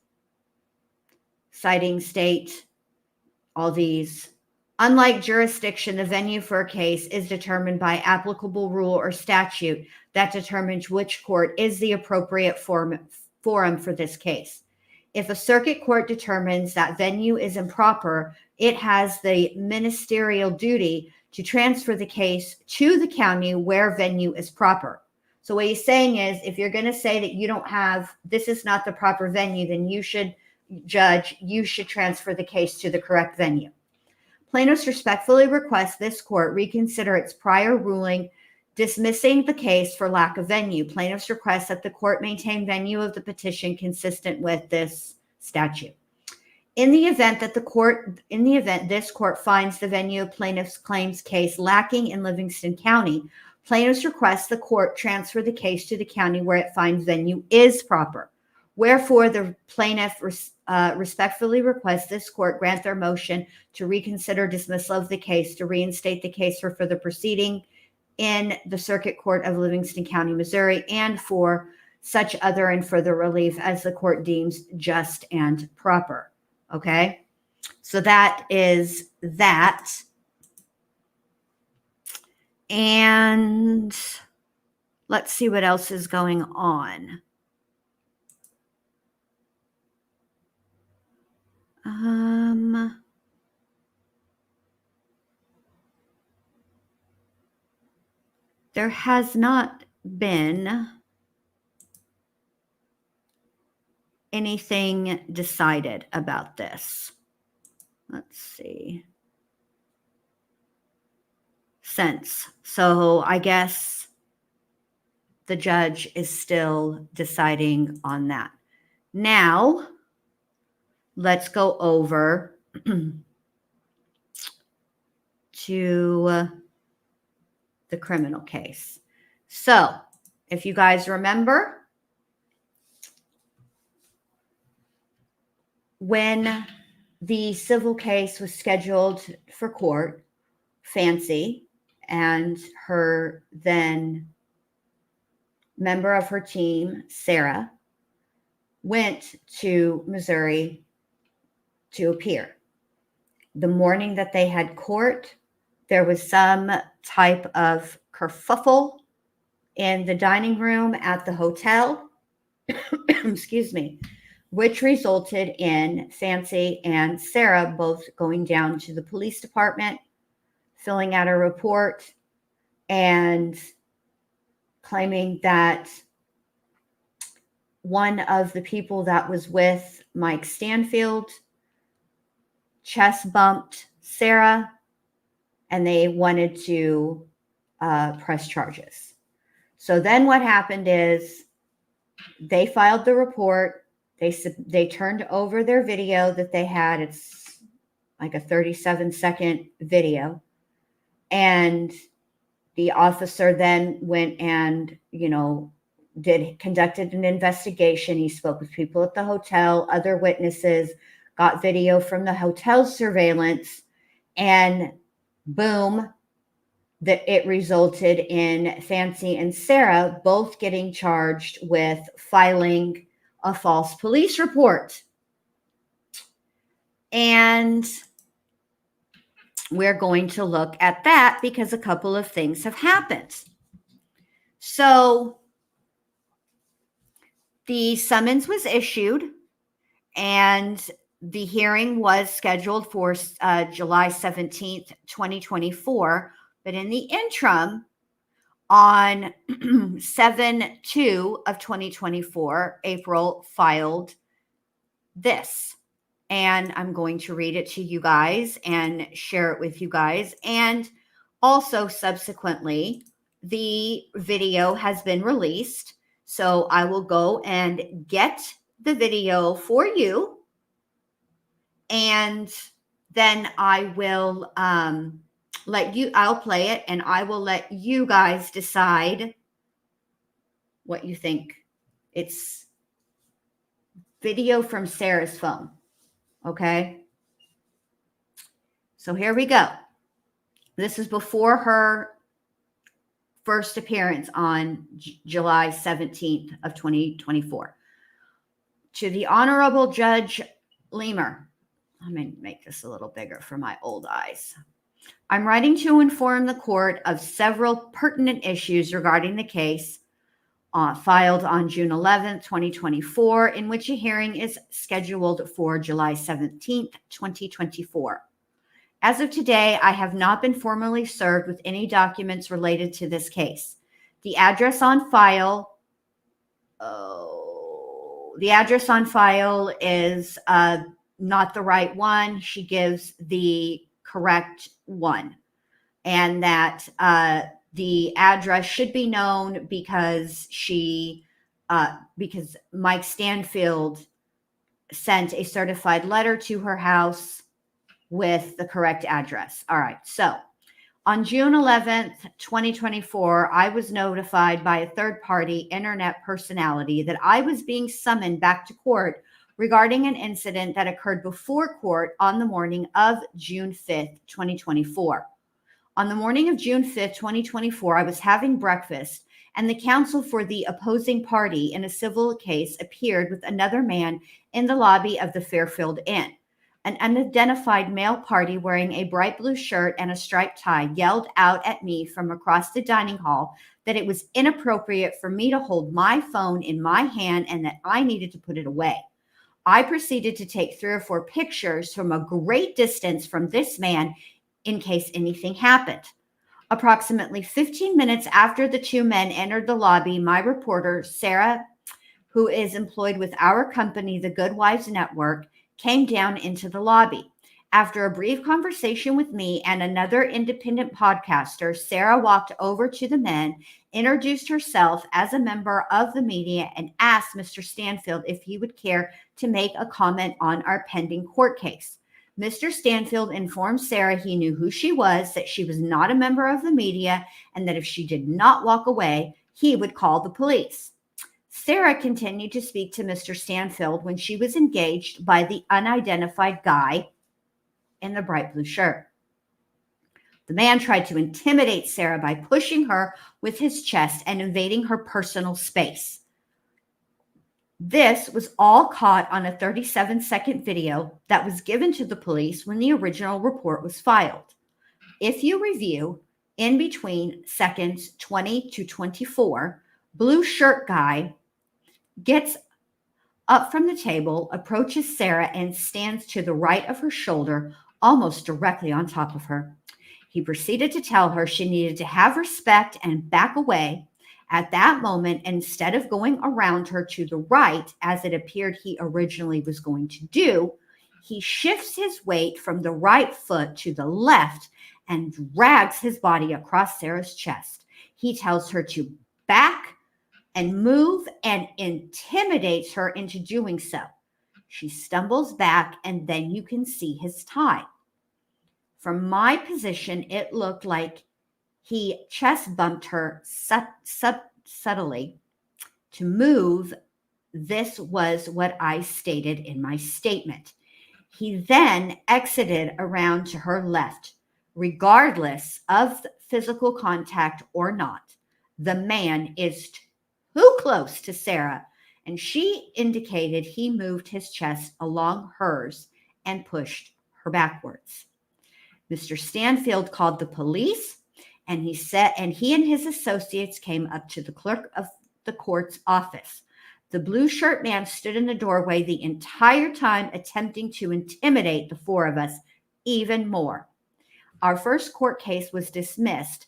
citing state, all these. Unlike jurisdiction, the venue for a case is determined by applicable rule or statute that determines which court is the appropriate forum for this case. If a circuit court determines that venue is improper, it has the ministerial duty to transfer the case to the county where venue is proper. So what he's saying is, if you're going to say that you don't have, this is not the proper venue, then you should transfer the case to the correct venue. Plaintiffs respectfully request this court reconsider its prior ruling dismissing the case for lack of venue. Plaintiffs request that the court maintain venue of the petition consistent with this statute. In the event this court finds the venue of plaintiff's claims case lacking in Livingston County, plaintiffs request the court transfer the case to the county where it finds venue is proper. Wherefore, the plaintiff respectfully requests this court grant their motion to reconsider dismissal of the case, to reinstate the case for further proceeding in the Circuit Court of Livingston County, Missouri, and for such other and further relief as the court deems just and proper. Okay? So that is that. And let's see what else is going on. There has not been anything decided about this. Let's see. So I guess the judge is still deciding on that. Now, let's go over to the criminal case. So, if you guys remember, when the civil case was scheduled for court, Fancy and her then member of her team, Sarah, went to Missouri to appear. The morning that they had court, there was some type of kerfuffle in the dining room at the hotel, excuse me, which resulted in Fancy and Sarah both going down to the police department, filling out a report, and claiming that one of the people that was with Mike Stanfield chest bumped Sarah, and they wanted to press charges. So then what happened is they filed the report. They turned over their video that they had. It's like a 37-second video. And the officer then went and, conducted an investigation. He spoke with people at the hotel, other witnesses, got video from the hotel surveillance, and boom, it resulted in Fancy and Sarah both getting charged with filing a false police report. And we're going to look at that because a couple of things have happened. So the summons was issued and the hearing was scheduled for July 17th, 2024. But in the interim, on 7/2 of 2024, April filed this. And I'm going to read it to you guys and share it with you guys. And also subsequently, the video has been released. So I will go and get the video for you. And then I will I'll play it and I will let you guys decide what you think. It's video from Sarah's phone. Okay. So here we go. This is before her first appearance on July 17th of 2024. To the Honorable Judge Lemur. Let me make this a little bigger for my old eyes. I'm writing to inform the court of several pertinent issues regarding the case filed on June 11th, 2024, in which a hearing is scheduled for July 17th, 2024. As of today, I have not been formally served with any documents related to this case. The address on file, is not the right one. She gives the correct one, and that the address should be known because because Mike Stanfield sent a certified letter to her house with the correct address. All right. So on June 11th, 2024, I was notified by a third-party internet personality that I was being summoned back to court regarding an incident that occurred before court on the morning of June 5th, 2024. On the morning of June 5th, 2024, I was having breakfast, and the counsel for the opposing party in a civil case appeared with another man in the lobby of the Fairfield Inn. An unidentified male party wearing a bright blue shirt and a striped tie yelled out at me from across the dining hall that it was inappropriate for me to hold my phone in my hand and that I needed to put it away. I proceeded to take 3 or 4 pictures from a great distance from this man in case anything happened. Approximately 15 minutes after the 2 men entered the lobby, my reporter, Sarah, who is employed with our company, the Good Wives Network, came down into the lobby. After a brief conversation with me and another independent podcaster, Sarah walked over to the men, introduced herself as a member of the media, and asked Mr. Stanfield if he would care to make a comment on our pending court case. Mr. Stanfield informed Sarah he knew who she was, that she was not a member of the media, and that if she did not walk away, he would call the police. Sarah continued to speak to Mr. Stanfield when she was engaged by the unidentified guy in the bright blue shirt. The man tried to intimidate Sarah by pushing her with his chest and invading her personal space. This was all caught on a 37-second video that was given to the police when the original report was filed. If you review in between seconds 20 to 24, blue shirt guy gets up from the table, approaches Sarah, and stands to the right of her shoulder, almost directly on top of her. He proceeded to tell her she needed to have respect and back away. At that moment, instead of going around her to the right, as it appeared he originally was going to do, he shifts his weight from the right foot to the left and drags his body across Sarah's chest. He tells her to back and move and intimidates her into doing so. She stumbles back, and then you can see his tie. From my position, it looked like he chest bumped her subtly to move. This was what I stated in my statement. He then exited around to her left. Regardless of physical contact or not, the man is too close to Sarah, and she indicated he moved his chest along hers and pushed her backwards. Mr. Stanfield called the police, and he and his associates came up to the clerk of the court's office. The blue shirt man stood in the doorway the entire time, attempting to intimidate the 4 of us even more. Our first court case was dismissed.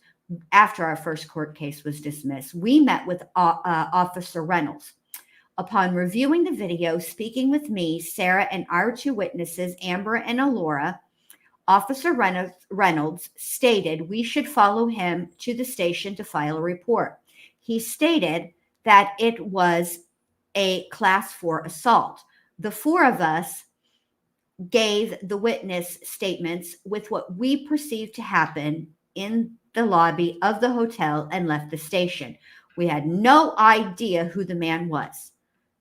After our first court case was dismissed, we met with Officer Reynolds. Upon reviewing the video, speaking with me, Sarah, and our 2 witnesses, Amber and Alora, Officer Reynolds stated we should follow him to the station to file a report. He stated that it was a class 4 assault. The 4 of us gave the witness statements with what we perceived to happen in the lobby of the hotel and left the station. We had no idea who the man was.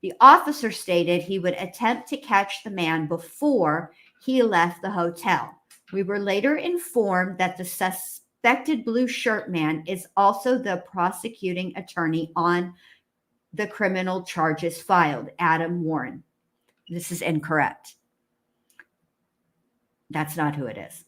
The officer stated he would attempt to catch the man before he left the hotel. We were later informed that the suspected blue shirt man is also the prosecuting attorney on the criminal charges filed, Adam Warren. This is incorrect. That's not who it is.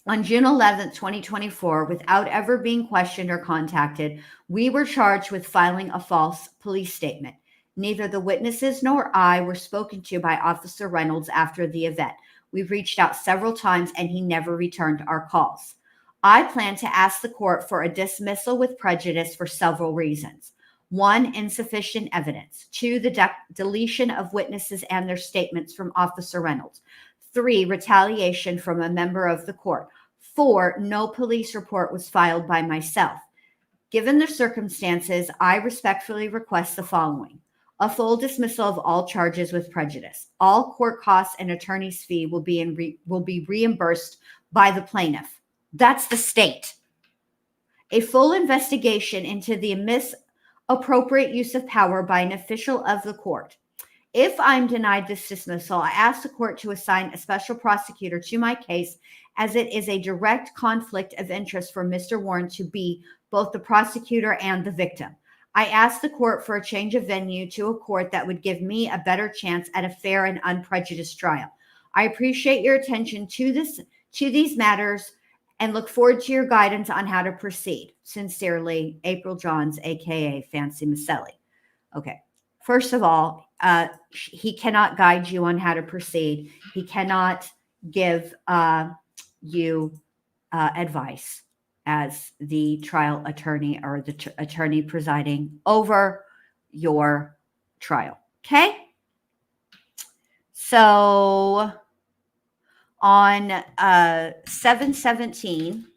On June 11th, 2024, without ever being questioned or contacted, we were charged with filing a false police statement. Neither the witnesses nor I were spoken to by Officer Reynolds after the event. We've reached out several times and he never returned our calls. I plan to ask the court for a dismissal with prejudice for several reasons. 1, insufficient evidence. 2, the deletion of witnesses and their statements from Officer Reynolds. 3, retaliation from a member of the court. 4, no police report was filed by myself. Given the circumstances, I respectfully request the following: a full dismissal of all charges with prejudice. All court costs and attorney's fee will be reimbursed by the plaintiff. That's the state. A full investigation into the misappropriate use of power by an official of the court. If I'm denied this dismissal, I ask the court to assign a special prosecutor to my case, as it is a direct conflict of interest for Mr. Warren to be both the prosecutor and the victim. I ask the court for a change of venue to a court that would give me a better chance at a fair and unprejudiced trial. I appreciate your attention to these matters and look forward to your guidance on how to proceed. Sincerely, April Johns, aka Fancy Macelli. Okay. First of all, he cannot guide you on how to proceed. He cannot give you advice as the trial attorney or the attorney presiding over your trial. Okay? So on 7/17,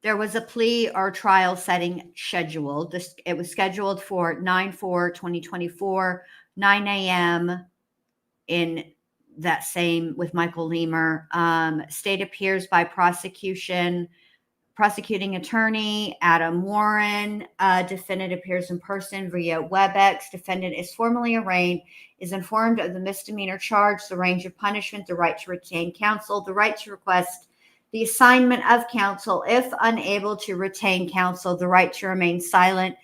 there was a plea or trial setting scheduled. It was scheduled for 9/4/2024, 9 a.m. in that same with Michael Leamer. State appears by prosecuting attorney Adam Warren. Defendant appears in person via WebEx. Defendant is formally arraigned, is informed of the misdemeanor charge, the range of punishment, the right to retain counsel, the right to request the assignment of counsel if unable to retain counsel, the right to remain silent,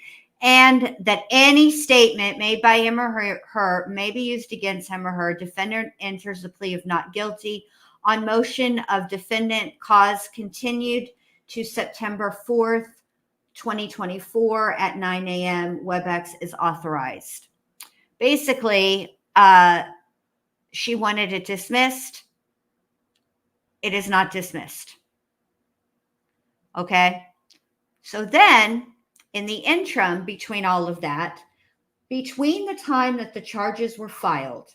and that any statement made by him or her may be used against him or her. Defendant enters the plea of not guilty. On motion of defendant, cause continued to September 4th, 2024 at 9 a.m. WebEx is authorized. Basically, she wanted it dismissed. It is not dismissed. Okay. So then in the interim between all of that, between the time that the charges were filed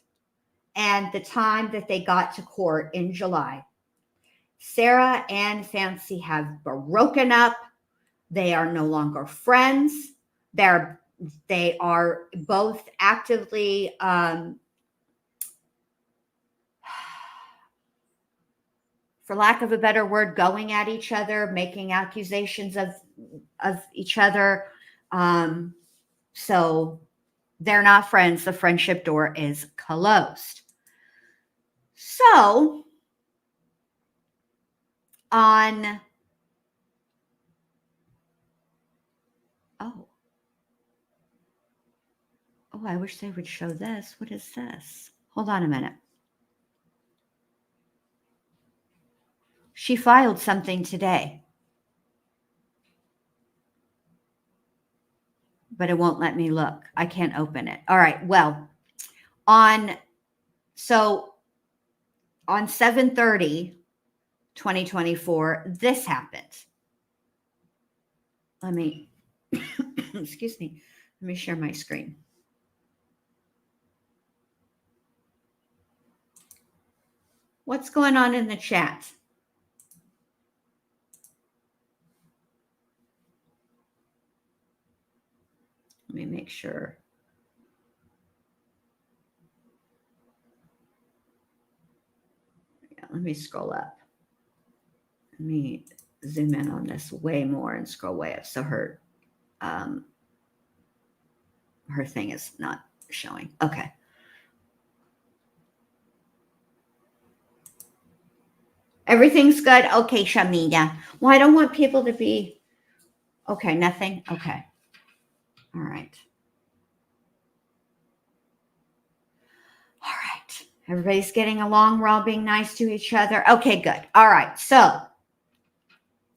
and the time that they got to court in July, Sarah and Fancy have broken up. They are no longer friends. They are both actively for lack of a better word, going at each other, making accusations of each other. So they're not friends. The friendship door is closed. So on, oh, I wish they would show this. What is this? Hold on a minute. She filed something today, but it won't let me look. I can't open it. All right. Well, on 7/30/2024, this happened. Let me, excuse me. Let me share my screen. What's going on in the chat? Let me make sure. Yeah, let me scroll up. Let me zoom in on this way more and scroll way up so her thing is not showing. Okay. Everything's good? Okay, Shamida. Well, I don't want people to be... Okay, nothing? Okay. All right. All right. Everybody's getting along. We're all being nice to each other. Okay, good. All right. So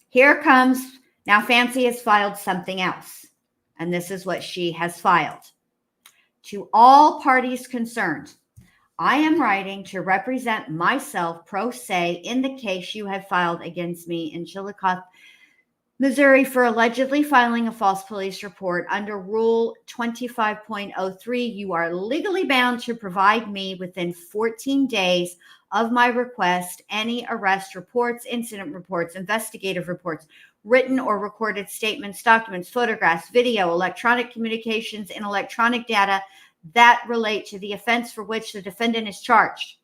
here comes, now Fancy has filed something else. And this is what she has filed. To all parties concerned, I am writing to represent myself pro se in the case you have filed against me in Chillicothe, Missouri for allegedly filing a false police report. Under Rule 25.03, you are legally bound to provide me within 14 days of my request any arrest reports, incident reports, investigative reports, written or recorded statements, documents, photographs, video, electronic communications, and electronic data that relate to the offense for which the defendant is charged.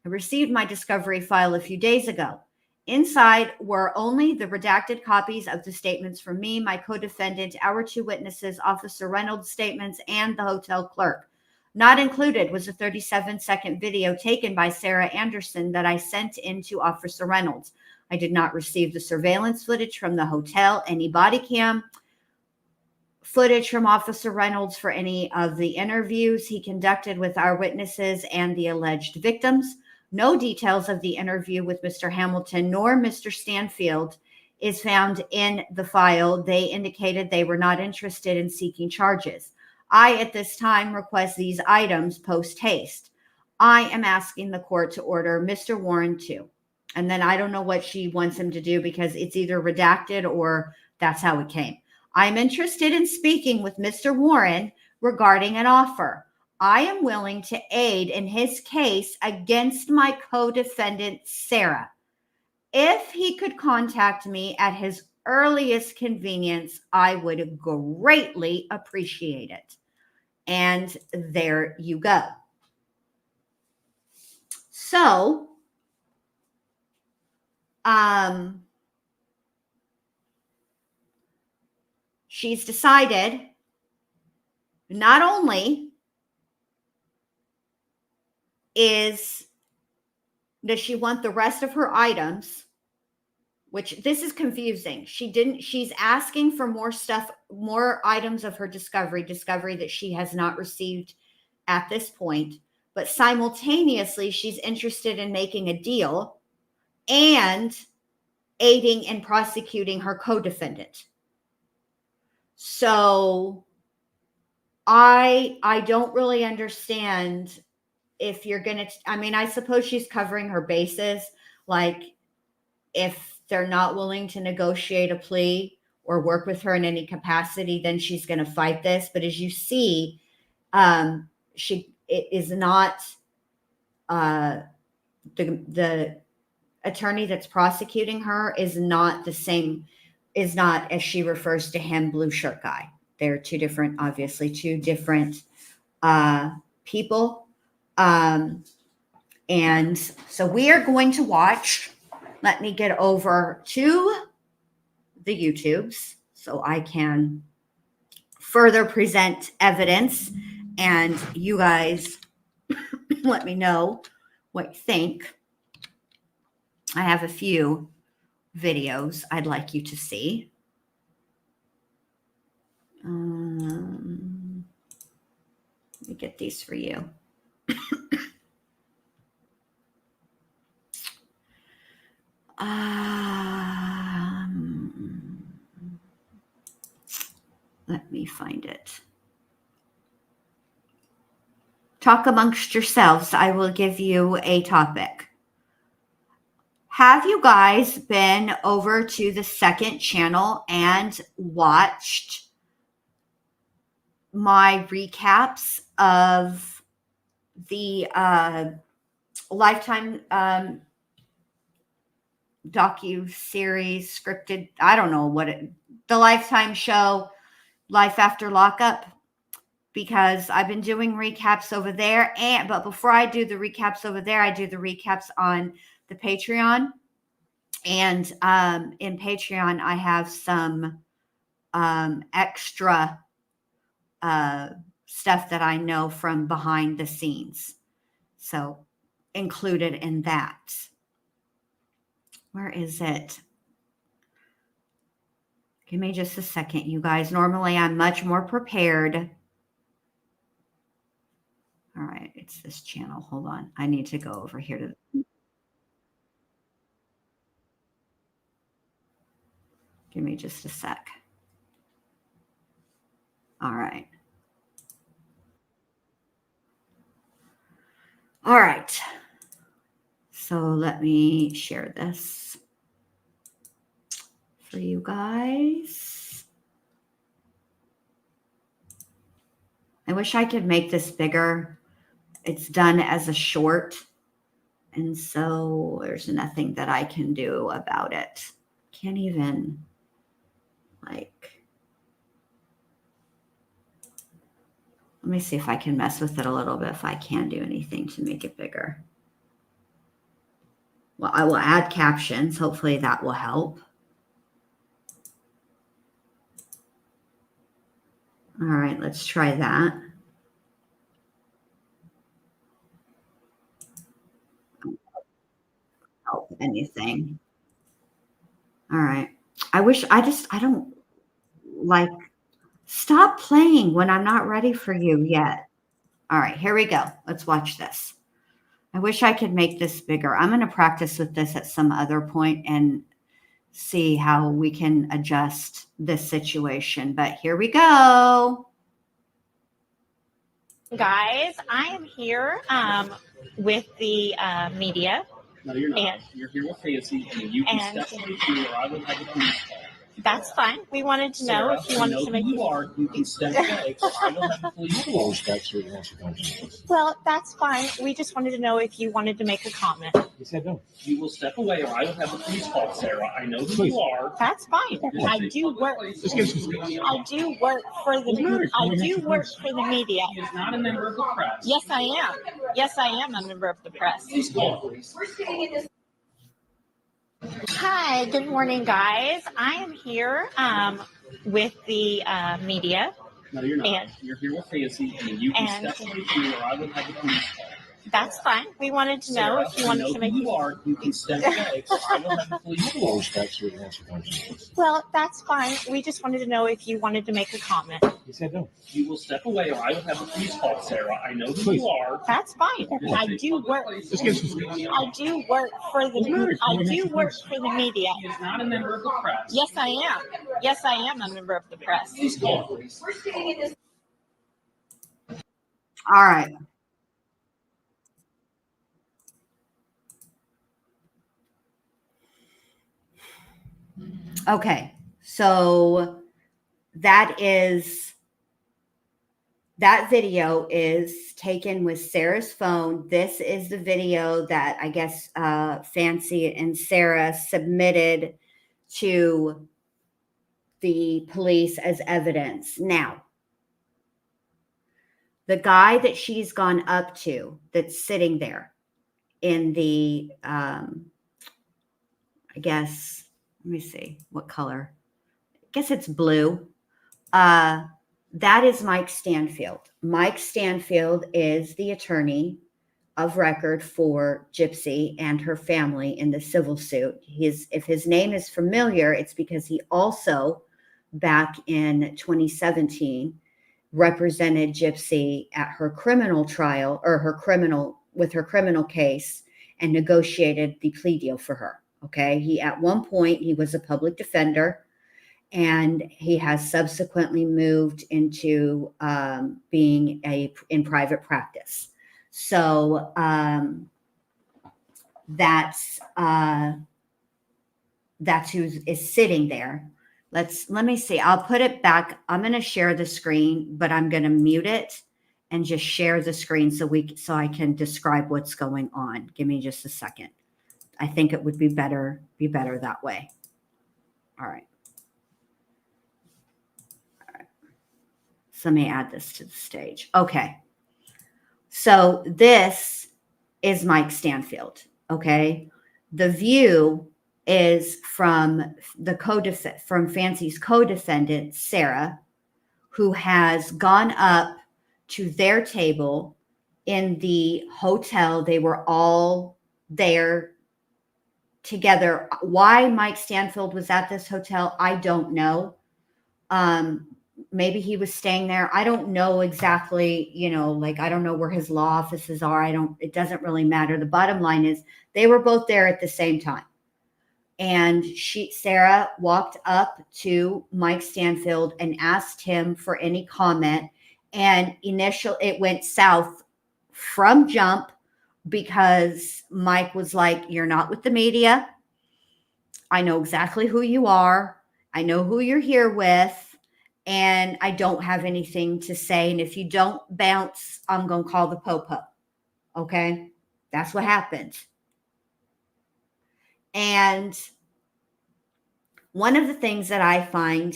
I received my discovery file a few days ago. Inside were only the redacted copies of the statements from me, my co-defendant, our two witnesses, Officer Reynolds' statements, and the hotel clerk. Not included was a 37-second video taken by Sarah Anderson that I sent in to Officer Reynolds. I did not receive the surveillance footage from the hotel, any body cam footage from Officer Reynolds for any of the interviews he conducted with our witnesses and the alleged victims. No details of the interview with Mr. Hamilton nor Mr. Stanfield is found in the file. They indicated they were not interested in seeking charges. I, at this time, request these items post haste. I am asking the court to order Mr. Warren to. And then I don't know what she wants him to do because it's either redacted or that's how it came. I'm interested in speaking with Mr. Warren regarding an offer. I am willing to aid in his case against my co-defendant, Sarah. If he could contact me at his earliest convenience, I would greatly appreciate it. And there you go. So, she's decided not only does she want the rest of her items, which this is confusing. She's asking for more stuff, more items of her discovery that she has not received at this point, but simultaneously she's interested in making a deal and aiding and prosecuting her co-defendant. So I don't really understand if you're going to, I mean, I suppose she's covering her bases. Like if they're not willing to negotiate a plea or work with her in any capacity, then she's going to fight this. But as you see, it is not the attorney that's prosecuting her is not the same, is not, as she refers to him, blue shirt guy. They're two different people. And so we are going to watch. Let me get over to the YouTubes so I can further present evidence and you guys let me know what you think. I have a few videos I'd like you to see. Let me get these for you. Let me find it. Talk amongst yourselves. I will give you a topic. Have you guys been over to the second channel and watched my recaps of the Lifetime docu-series scripted, I don't know what the Lifetime show, Life After Lockup? Because I've been doing recaps over there. But before I do the recaps over there, I do the recaps on the Patreon. And in Patreon, I have some extra stuff that I know from behind the scenes. So included in that. Where is it? Give me just a second, you guys. Normally, I'm much more prepared. All right, it's this channel. Hold on. I need to go over here to. Give me just a sec. All right. All right. So let me share this for you guys. I wish I could make this bigger. It's done as a short, and so there's nothing that I can do about it. Can't even, like, let me see if I can mess with it a little bit, if I can do anything to make it bigger. Well, I will add captions. Hopefully that will help. All right, let's try that. Help anything. All right. I don't like, stop playing when I'm not ready for you yet. All right, here we go. Let's watch this. I wish I could make this bigger. I'm going to practice with this at some other point and see how we can adjust this situation. But here we go. Guys, I am here with the media. No, you're not. You're here with Fancy, and you can step away from me, or I will have a police call. That's fine. We wanted to know if you wanted to make. You are. You can step away, or I will have a police call. Well, that's fine. We just wanted to know if you wanted to make a comment. You said no. You will step away, or I will have a police call, Sarah. I know who you are. That's fine. I do work. I do work for the. I do work for the media. He is not a member of the press. Yes, I am. Yes, I am a member of the press. Please call, please. Hi, good morning, guys. I am here with the media. No, you're not. You're here with Fancy, and you can step away from me, or I will have a police call. That's fine. We wanted to know if you wanted to make. You are. You can step away, or I will have a police call. Well, that's fine. We just wanted to know if you wanted to make a comment. You said no. You will step away, or I will have a police call, Sarah. I know who you are. That's fine. I do work. I do work for the. I do work for the media. He is not a member of the press. Yes, I am. Yes, I am a member of the press. Please call, please. All right. Okay, so that video is taken with Sarah's phone. This is the video that I guess Fancy and Sarah submitted to the police as evidence. Now, the guy that she's gone up to that's sitting there in the, I guess, let me see what color. I guess it's blue. That is Mike Stanfield. Mike Stanfield is the attorney of record for Gypsy and her family in the civil suit. If his name is familiar, it's because he also, back in 2017, represented Gypsy at her criminal trial, or her criminal case, and negotiated the plea deal for her. Okay. At one point, he was a public defender, and he has subsequently moved into being in private practice. So that's who is sitting there. Let me see. I'll put it back. I'm going to share the screen, but I'm going to mute it and just share the screen so I can describe what's going on. Give me just a second. I think it would be better that way. All right. So let me add this to the stage. Okay. So this is Mike Stanfield. Okay. The view is from from Fancy's co-defendant, Sarah, who has gone up to their table in the hotel. They were all there together. Why Mike Stanfield was at this hotel, I don't know. maybe he was staying there. I don't know exactly, like, I don't know where his law offices are. It doesn't really matter. The bottom line is they were both there at the same time. And Sarah walked up to Mike Stanfield and asked him for any comment. And it went south from jump because Mike was like, "You're not with the media. I know exactly who you are. I know who you're here with. And I don't have anything to say. And if you don't bounce, I'm going to call the po-po." Okay? That's what happened. And one of the things that I find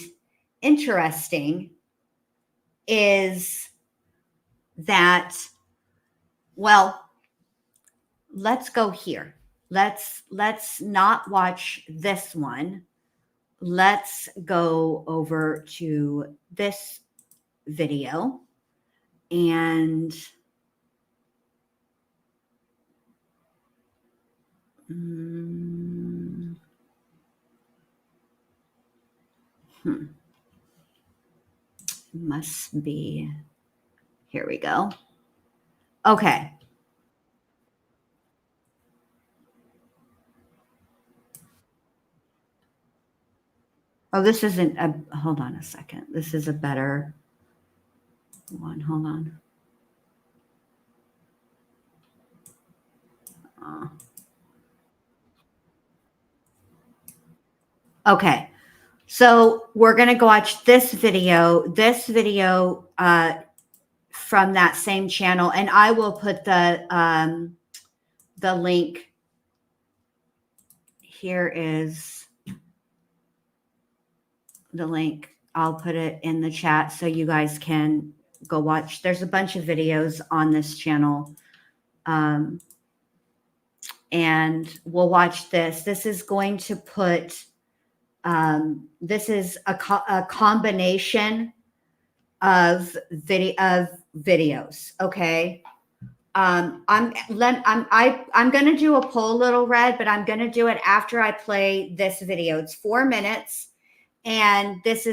interesting is that, well, let's go here. Let's not watch this one. Let's go over to this video and must be, here we go. Okay. Oh, this isn't hold on a second. This is a better one. Hold on. Okay. So we're going to go watch this video from that same channel. And I will put the link. Here is the link. I'll put it in the chat so you guys can go watch. There's a bunch of videos on this channel. And we'll watch this. This is going to put, this is a combination of videos. Okay. I'm going to do a poll, Little Red, but I'm going to do it after I play this video. It's 4 minutes. And let's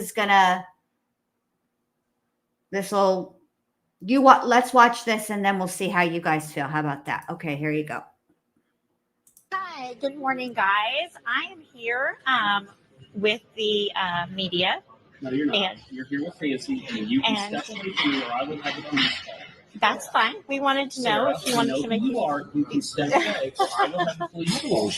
watch this and then we'll see how you guys feel. How about that? Okay, here you go. Hi, good morning, guys. I am here with the media. No, you're not. You're here with Fancy, and you can step away from me, or I will have the police call. That's fine. We wanted to know if you wanted to make you are. You can step away, or I will have the police call.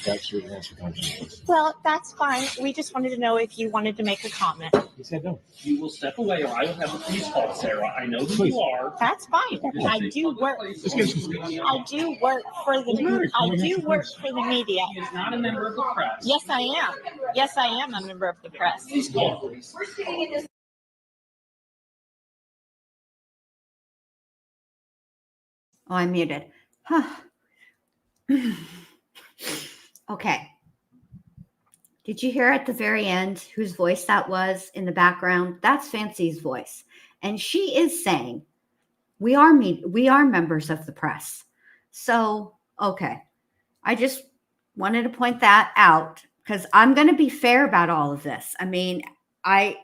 Well, that's fine. We just wanted to know if you wanted to make a comment. You said no. You will step away, or I will have the police call, Sarah. I know who you are. That's fine. I do work. I do work for the media. He is not a member of the press. Yes, I am. Yes, I am a member of the press. Please call. Oh, I'm muted. Okay. Did you hear at the very end whose voice that was in the background? That's Fancy's voice. And she is saying, we are members of the press. So, okay. I just wanted to point that out because I'm going to be fair about all of this. I mean, the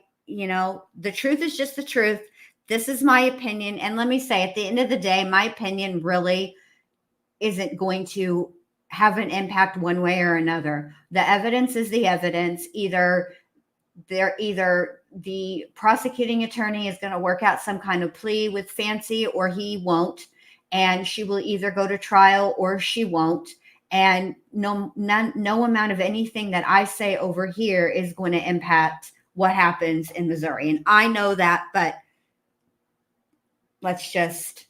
truth is just the truth. This is my opinion. And let me say, at the end of the day, my opinion really isn't going to have an impact one way or another. The evidence is the evidence. Either the prosecuting attorney is going to work out some kind of plea with Fancy or he won't. And she will either go to trial or she won't. And no amount of anything that I say over here is going to impact what happens in Missouri. And I know that, but let's just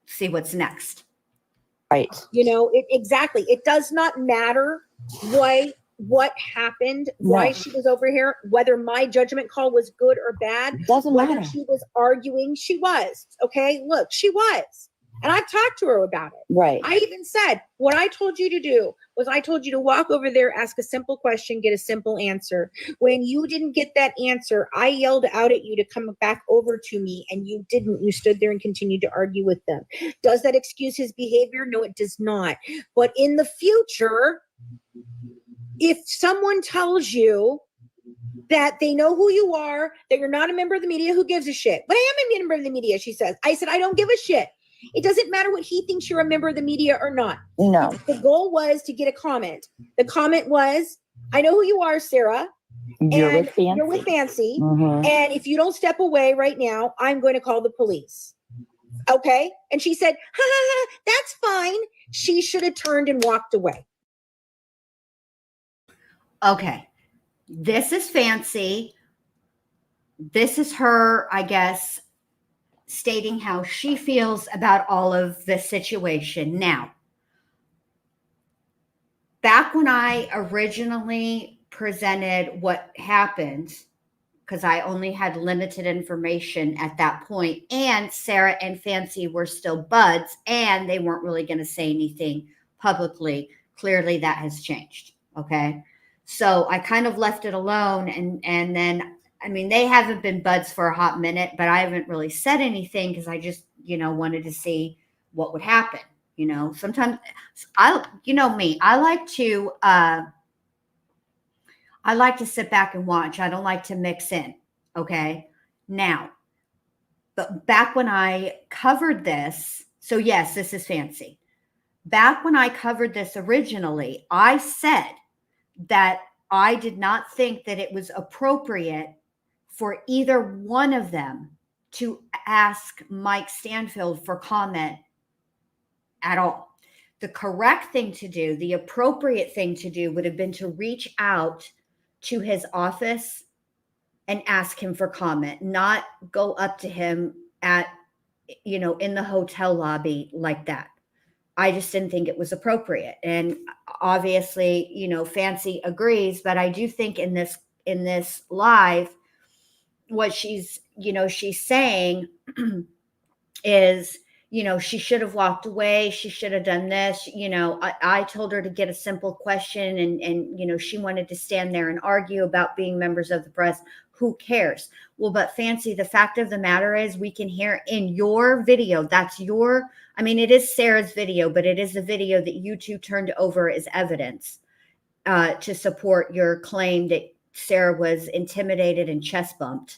see what's next. Right. Exactly. It does not matter what happened, why she was over here, whether my judgment call was good or bad. Doesn't whether matter. She was arguing. She was. Okay. Look, she was. And I've talked to her about it. Right. I even said, what I told you to do was I told you to walk over there, ask a simple question, get a simple answer. When you didn't get that answer, I yelled out at you to come back over to me and you didn't. You stood there and continued to argue with them. Does that excuse his behavior? No, it does not. But in the future, if someone tells you that they know who you are, that you're not a member of the media. Who gives a shit? But I am a member of the media, she says. I said, I don't give a shit. It doesn't matter what he thinks you're a member of the media or not. No. The goal was to get a comment. The comment was, I know who you are, Sarah. You're and with Fancy. You're with Fancy. Mhm. And if you don't step away right now, I'm going to call the police. Okay. And she said, ha, ha, ha, that's fine. She should have turned and walked away. Okay. This is Fancy. This is her, I guess, stating how she feels about all of this situation. Now, back when I originally presented what happened, because I only had limited information at that point, and Sarah and Fancy were still buds, and they weren't really going to say anything publicly. Clearly, that has changed. Okay. So I kind of left it alone. And then, I mean, they haven't been buds for a hot minute, but I haven't really said anything because I just, wanted to see what would happen. Sometimes me, I like to sit back and watch. I don't like to mix in. Okay. Now, but back when I covered this, so yes, this is Fancy. Back when I covered this originally, I said that I did not think that it was appropriate for either one of them to ask Mike Stanfield for comment at all. The correct thing to do, the appropriate thing to do would have been to reach out to his office and ask him for comment, not go up to him at, in the hotel lobby like that. I just didn't think it was appropriate. And obviously, Fancy agrees, but I do think in this live, what she's saying is, she should have walked away. She should have done this. I told her to get a simple question and she wanted to stand there and argue about being members of the press. Who cares? Well, but Fancy, the fact of the matter is we can hear in your video. It is Sarah's video, but it is the video that you two turned over as evidence to support your claim that Sarah was intimidated and chest bumped.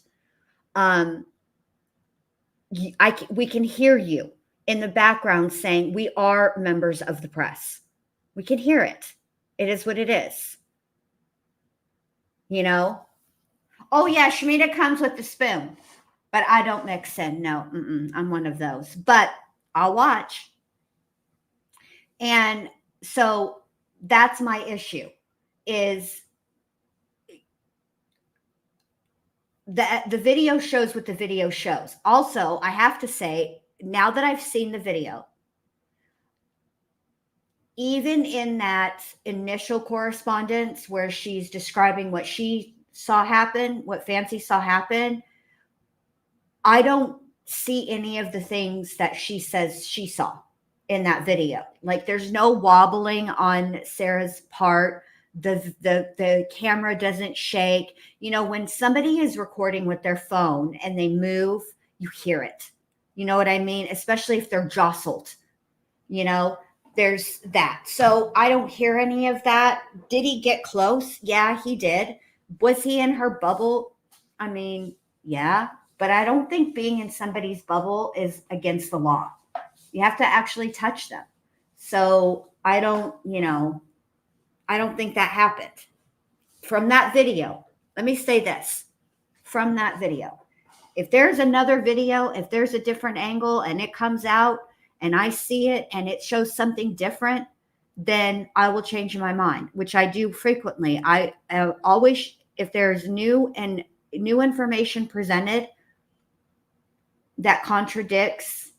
We can hear you in the background saying we are members of the press. We can hear it. It is what it is. Oh yeah, Shamita comes with the spoon, but I don't mix in. No, I'm one of those, but I'll watch. And so that's my issue is the video shows what the video shows. Also, I have to say, now that I've seen the video, even in that initial correspondence where she's describing what she saw happen, what Fancy saw happen, I don't see any of the things that she says she saw in that video. Like there's no wobbling on Sarah's part. The camera doesn't shake. When somebody is recording with their phone and they move, you hear it. You know what I mean? Especially if they're jostled, there's that. So I don't hear any of that. Did he get close? Yeah, he did. Was he in her bubble? Yeah, but I don't think being in somebody's bubble is against the law. You have to actually touch them. So I don't think that happened. From that video, let me say this. From that video, if there's another video, if there's a different angle and it comes out and I see it and it shows something different, then I will change my mind, which I do frequently. I always, if there's new information presented that contradicts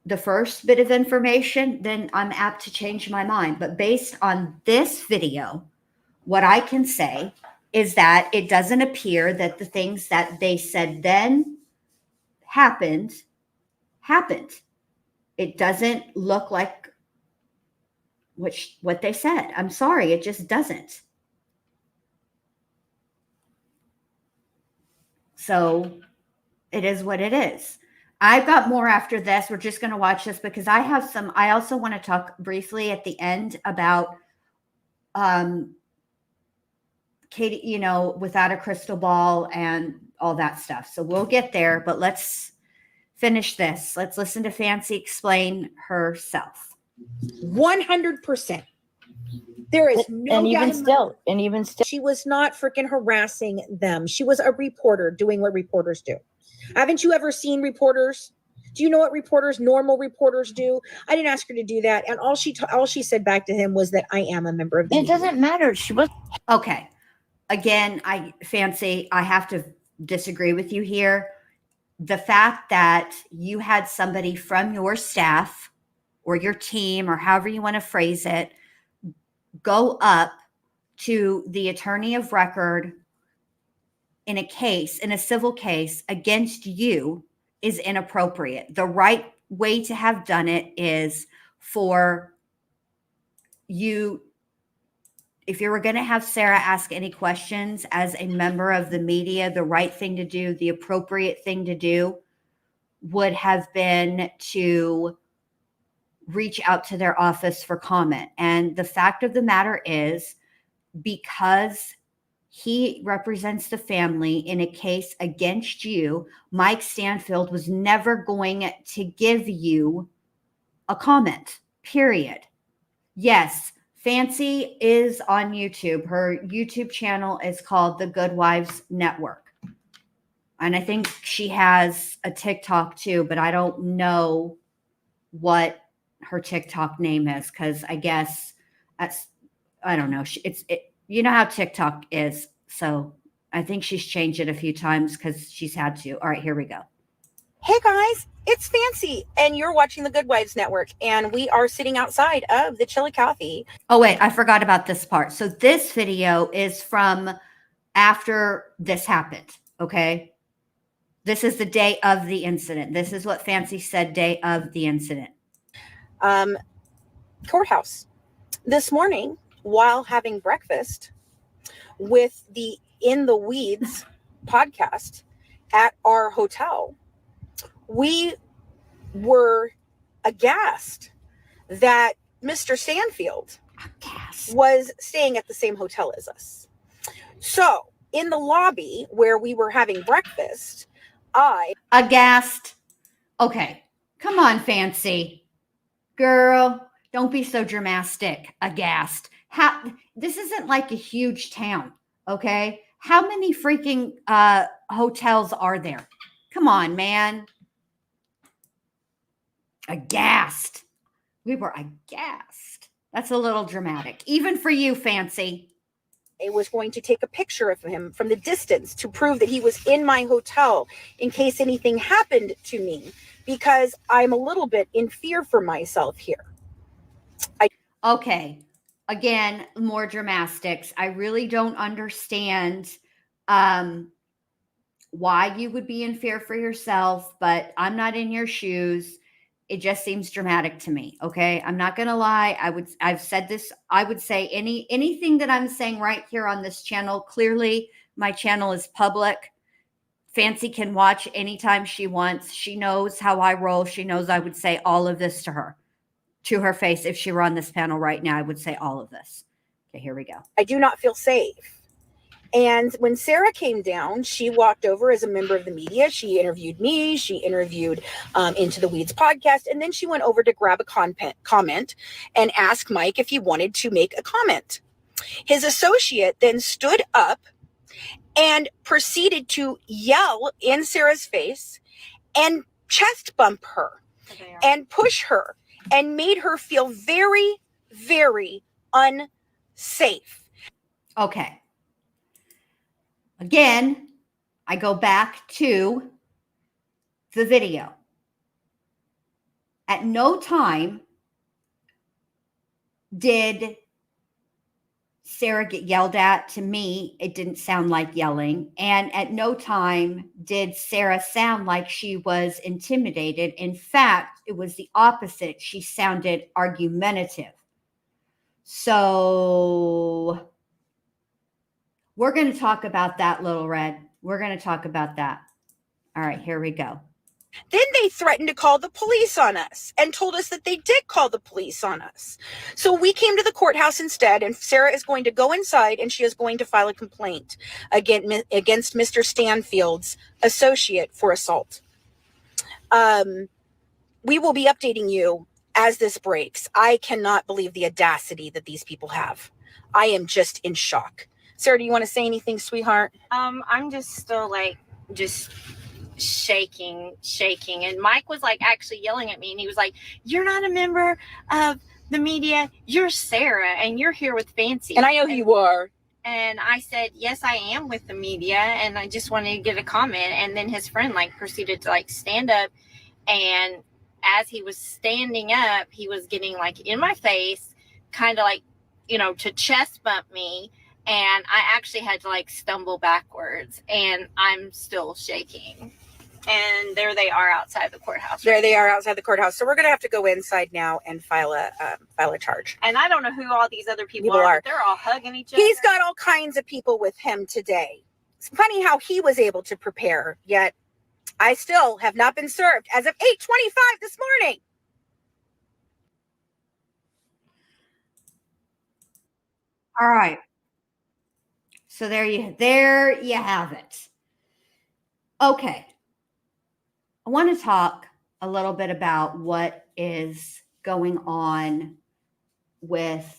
the first bit of information, then I'm apt to change my mind. But based on this video, what I can say is that it doesn't appear that the things that they said then happened. It doesn't look like what they said. I'm sorry, it just doesn't. So it is what it is. I've got more after this. We're just going to watch this because I also want to talk briefly at the end about Ken Katie, you know, without a crystal ball and all that stuff. So we'll get there, but let's finish this. Let's listen to Fancy explain herself. 100%. There is no and doubt even in my still, and even still, she was not freaking harassing them. She was a reporter doing what reporters do. Haven't you ever seen reporters? Do you know what normal reporters do? I didn't ask her to do that. And all she said back to him was that I am a member of the it media. doesn't matter. She was Okay. Again, Fancy, I have to disagree with you here. The fact that you had somebody from your staff or your team, or however you want to phrase it, go up to the attorney of record in a civil case against you is inappropriate. The right way to have done it is for you, if you were going to have Sarah ask any questions as a member of the media, the right thing to do, the appropriate thing to do would have been to reach out to their office for comment. And the fact of the matter is, because he represents the family in a case against you, Mike Stanfield was never going to give you a comment, period. Yes, Fancy is on YouTube. Her YouTube channel is called The Good Wives Network. And I think she has a TikTok too, but I don't know what her TikTok name is, because I guess I don't know. You know how TikTok is. So I think she's changed it a few times because she's had to. All right, here we go. Hey guys, it's Fancy, and you're watching the Good Wives Network, and we are sitting outside of the Chillicothe. Oh, wait, I forgot about this part. So this video is from after this happened, okay? This is the day of the incident. This is what Fancy said, day of the incident. Courthouse. This morning, while having breakfast with the In the Weeds podcast at our hotel, we were aghast that Mr. Stanfield was staying at the same hotel as us. So in the lobby where we were having breakfast, Aghast. Okay, come on, Fancy. Girl, don't be so dramatic. Aghast. This isn't like a huge town, okay? How many freaking hotels are there? Come on, man. Aghast. We were aghast. That's a little dramatic. Even for you, Fancy. I was going to take a picture of him from the distance to prove that he was in my hotel in case anything happened to me, because I'm a little bit in fear for myself here. Okay. Again, more dramatics. I really don't understand why you would be in fear for yourself, but I'm not in your shoes. It just seems dramatic to me. Okay. I'm not going to lie. I've said this. I would say anything that I'm saying right here on this channel. Clearly my channel is public. Fancy can watch anytime she wants. She knows how I roll. She knows I would say all of this to her face. If she were on this panel right now, I would say all of this. Okay, here we go. I do not feel safe. And when Sarah came down, she walked over as a member of the media. She interviewed me. She interviewed Into the Weeds podcast. And then she went over to grab a comment and ask Mike if he wanted to make a comment. His associate then stood up and proceeded to yell in Sarah's face and chest bump her and push her and made her feel very, very unsafe. Okay. Again, I go back to the video. At no time did Sarah get yelled at. To me, it didn't sound like yelling. And at no time did Sarah sound like she was intimidated. In fact, it was the opposite. She sounded argumentative. So we're going to talk about that, Little Red. We're going to talk about that. All right, here we go. Then they threatened to call the police on us and told us that they did call the police on us. So we came to the courthouse instead, and Sarah is going to go inside and she is going to file a complaint against Mr. Stanfield's associate for assault. We will be updating you as this breaks. I cannot believe the audacity that these people have. I am just in shock. Sarah, do you want to say anything, sweetheart? I'm just still like, just shaking. And Mike was like actually yelling at me, and he was like, "You're not a member of the media. You're Sarah, and you're here with Fancy." And I know who you are. And I said, "Yes, I am with the media, and I just wanted to get a comment." And then his friend like proceeded to like stand up, and as he was standing up, he was getting like in my face, kind of like, to chest bump me. And I actually had to like stumble backwards, and I'm still shaking. And there they are outside the courthouse. There they are outside the courthouse. So we're going to have to go inside now and file a charge. And I don't know who all these other people are. But they're all hugging each other. He's got all kinds of people with him today. It's funny how he was able to prepare, yet I still have not been served as of 8:25 this morning. All right. So there you have it. Okay. I want to talk a little bit about what is going on without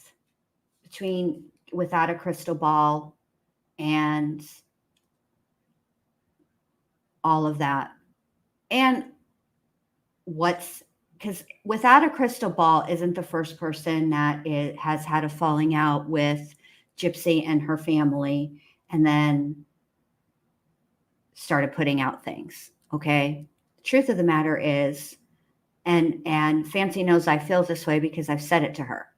a crystal ball and all of that. And because Without a Crystal Ball isn't the first person that has had a falling out with Gypsy and her family and then started putting out things. Okay. The truth of the matter is, and Fancy knows I feel this way because I've said it to her.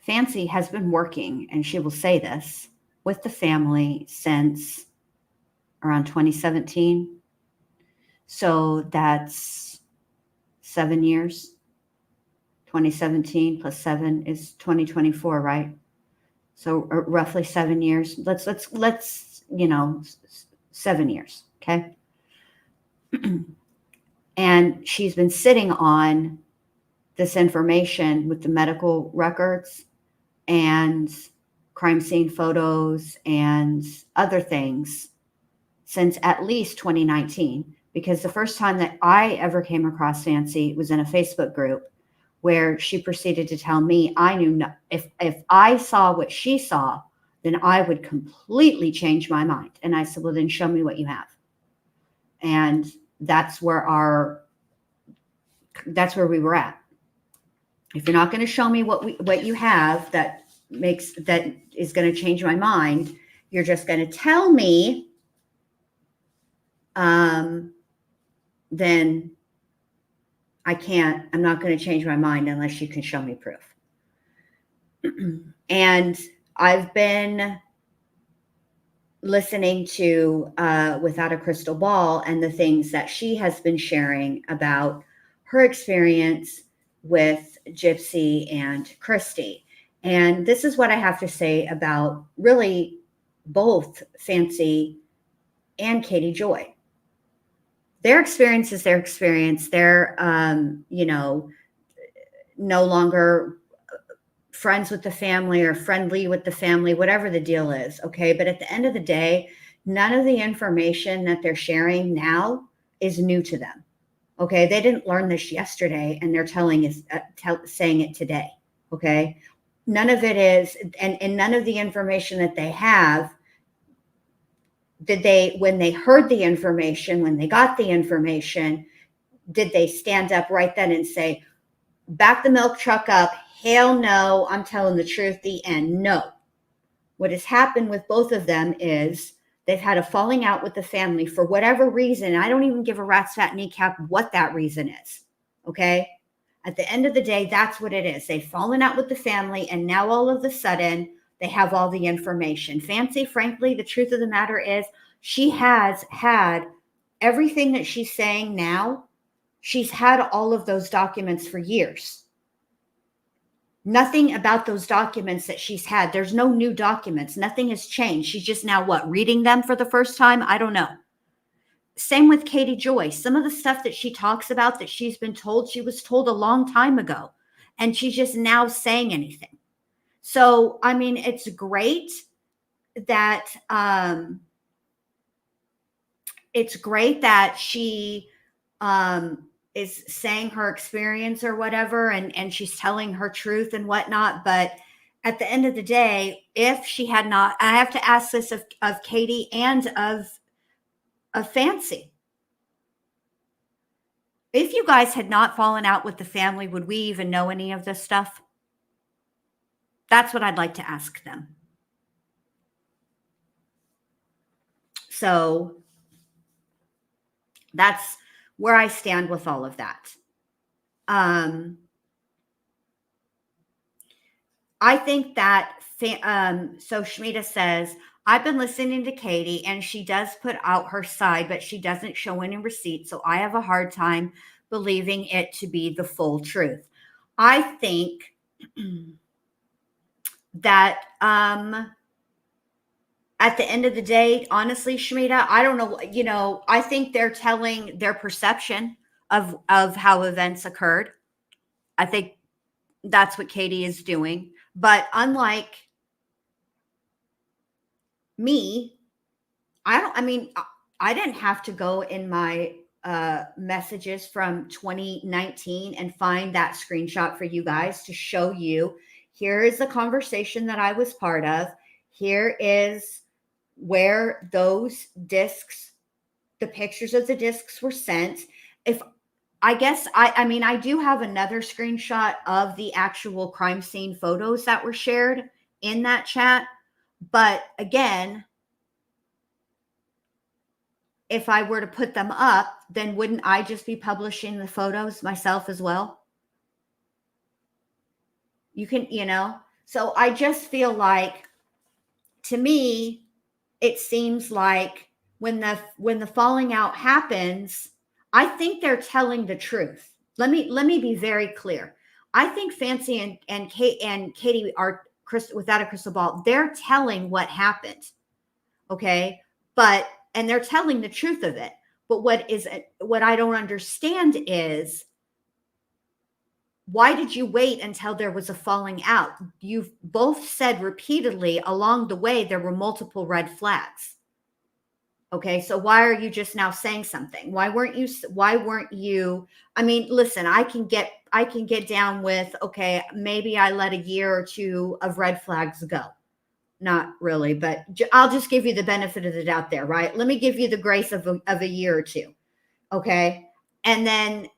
Fancy has been working, and she will say this, with the family since around 2017. So that's 7 years. 2017 plus 7 is 2024, right? So roughly 7 years. Let's 7 years, okay? And she's been sitting on this information with the medical records and crime scene photos and other things since at least 2019, because the first time that I ever came across Fancy was in a Facebook group where she proceeded to tell me I knew if I saw what she saw, then I would completely change my mind. And I said, well, then show me what you have. And that's where we were at. If you're not going to show me what you have that is going to change my mind, you're just going to tell me, then I'm not going to change my mind unless you can show me proof. And I've been listening to Without a Crystal Ball and the things that she has been sharing about her experience with Gypsy and Christy. And this is what I have to say about really both Fancy and Katie Joy. Their experience is their experience. They're, no longer friends with the family or friendly with the family, whatever the deal is. Okay. But at the end of the day, none of the information that they're sharing now is new to them. Okay. They didn't learn this yesterday and they're saying it today. Okay. None of it is, and none of the information that they have, when they heard the information, when they got the information, did they stand up right then and say, back the milk truck up? Hell no, I'm telling the truth, the end. No. What has happened with both of them is they've had a falling out with the family for whatever reason. I don't even give a rat's fat kneecap what that reason is. Okay. At the end of the day, that's what it is. They've fallen out with the family, and now all of a sudden they have all the information. Fancy, frankly, the truth of the matter is she has had everything that she's saying now. She's had all of those documents for years. Nothing about those documents that she's had. There's no new documents. Nothing has changed. She's just now reading them for the first time? I don't know. same with Katie Joy. Some of the stuff that she talks about that she's been told, she was told a long time ago, and she's just now saying anything. So, I mean, it's great that she is saying her experience or whatever, and she's telling her truth and whatnot. But at the end of the day, if she had not, I have to ask this of Katie and of Fancy. If you guys had not fallen out with the family, would we even know any of this stuff? That's what I'd like to ask them. So that's where I stand with all of that. I think that, so Shmita says, I've been listening to Katie and she does put out her side, but she doesn't show any receipts. So I have a hard time believing it to be the full truth. I think that at the end of the day, honestly, Shmita, I don't know, I think they're telling their perception of how events occurred. I think that's what Katie is doing. But unlike me, I didn't have to go in my messages from 2019 and find that screenshot for you guys to show you. Here is the conversation that I was part of. Here is where those discs, the pictures of the discs were sent. I do have another screenshot of the actual crime scene photos that were shared in that chat. But again, if I were to put them up, then wouldn't I just be publishing the photos myself as well? You can, so I just feel like, to me, it seems like when the falling out happens, I think they're telling the truth. Let me be very clear. I think Fancy and Katie are without a crystal ball. They're telling what happened. Okay. And they're telling the truth of it. But what I don't understand is, why did you wait until there was a falling out? You've both said repeatedly along the way there were multiple red flags. Okay, so why are you just now saying something? Why weren't you? I mean, listen, I can get down with, okay, maybe I let a year or two of red flags go. Not really, but I'll just give you the benefit of the doubt there, right? Let me give you the grace of a year or two. Okay. And then,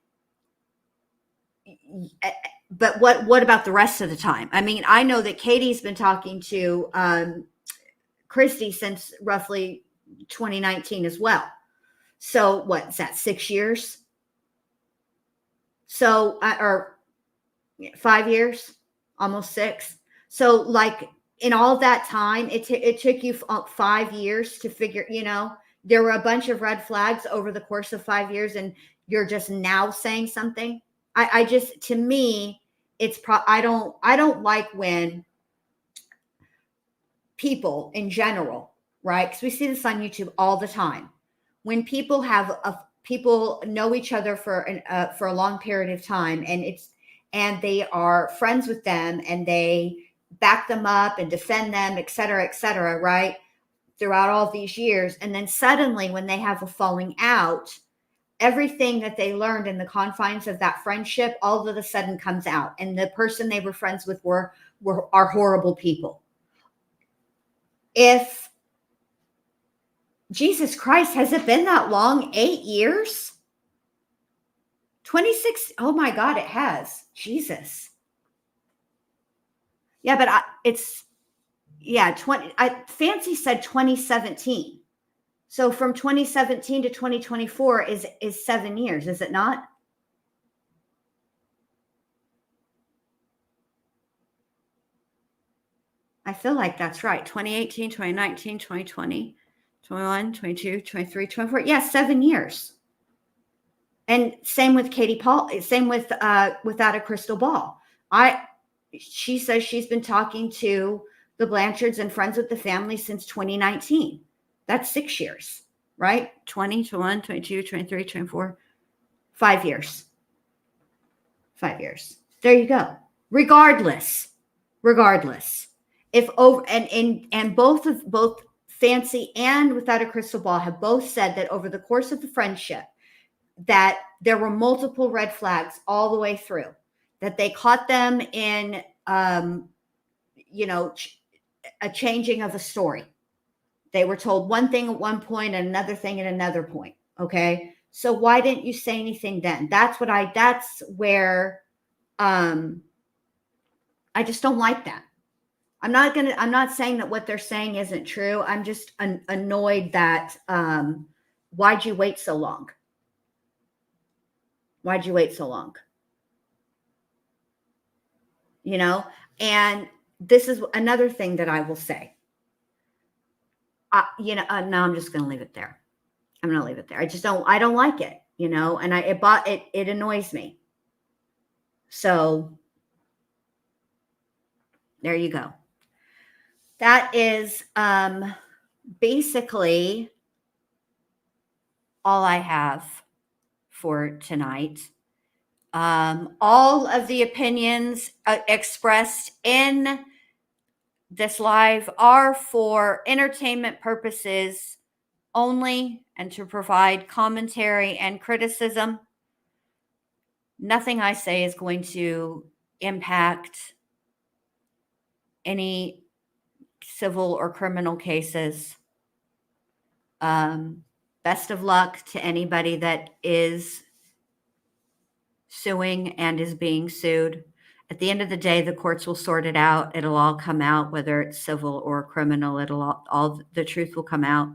but what about the rest of the time? I mean, I know that Katie's been talking to Christy since roughly 2019 as well. So what's that, 6 years? So, or 5 years, almost 6. So like in all that time, it took you 5 years to figure, there were a bunch of red flags over the course of 5 years, and you're just now saying something. To me, it's I don't like when people in general, right? Because we see this on YouTube all the time. When people people know each other for a long period of time, and they are friends with them, and they back them up and defend them, et cetera, right? Throughout all these years. And then suddenly when they have a falling out, everything that they learned in the confines of that friendship all of a sudden comes out. And the person they were friends with are horrible people. If Jesus Christ, has it been that long? 8 years? 26. Oh my God, it has. Jesus. Yeah, but Fancy said 2017. So from 2017 to 2024 is 7 years, is it not? I feel like that's right. 2018, 2019, 2020, 21, 22, 23, 24. Yeah, 7 years. And same with Katie Paul, same with Without a Crystal Ball. She says she's been talking to the Blanchards and friends with the family since 2019. That's 6 years. right? 20, 21, 22, 23, 24, 5 years. 5 years. There you go. Regardless, if over and both Fancy and Without a Crystal Ball have both said that over the course of the friendship that there were multiple red flags all the way through, that they caught them in a changing of a story. They were told one thing at one point and another thing at another point. Okay. So why didn't you say anything then? That's where I just don't like that. I'm not saying that what they're saying isn't true. I'm just annoyed that why'd you wait so long? Why'd you wait so long? You know, and this is another thing that I will say. No, I'm just going to leave it there. I'm going to leave it there. I don't like it, you know, and it annoys me. So there you go. That is basically all I have for tonight. All of the opinions expressed in this live are for entertainment purposes only and to provide commentary and criticism. Nothing I say is going to impact any civil or criminal cases. Best of luck to anybody that is suing and is being sued. At the end of the day, the courts will sort it out. It'll all come out, whether it's civil or criminal. It'll all the truth will come out.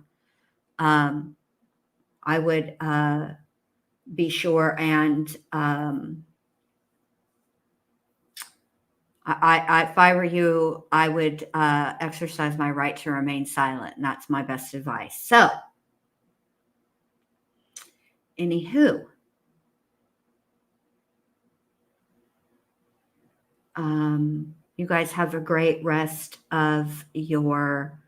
I would be sure and if I were you, I would exercise my right to remain silent, and that's my best advice. So, anywho, you guys have a great rest of your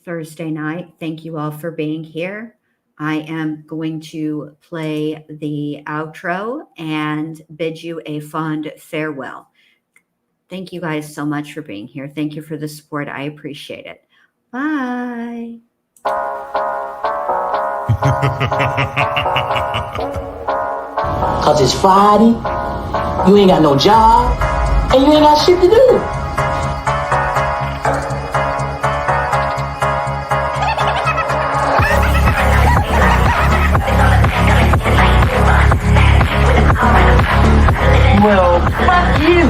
Thursday night. Thank you all for being here. I am going to play the outro and bid you a fond farewell. Thank you guys so much for being here. Thank you for the support. I appreciate it. Bye. Cause it's Friday, you ain't got no job, and you ain't got shit to do. Well, fuck you.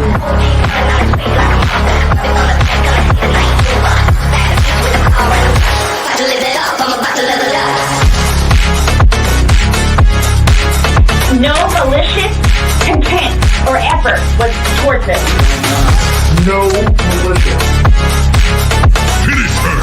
No malicious intent or effort was towards it. No malicious. Finish her.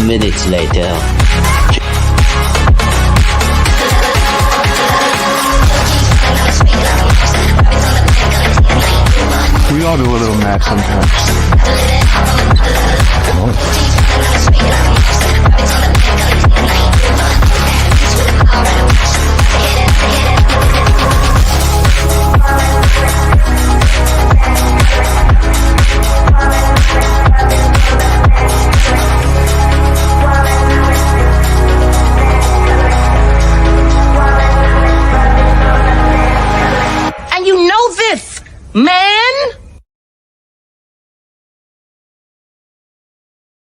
Minutes later. We all do a little match sometimes.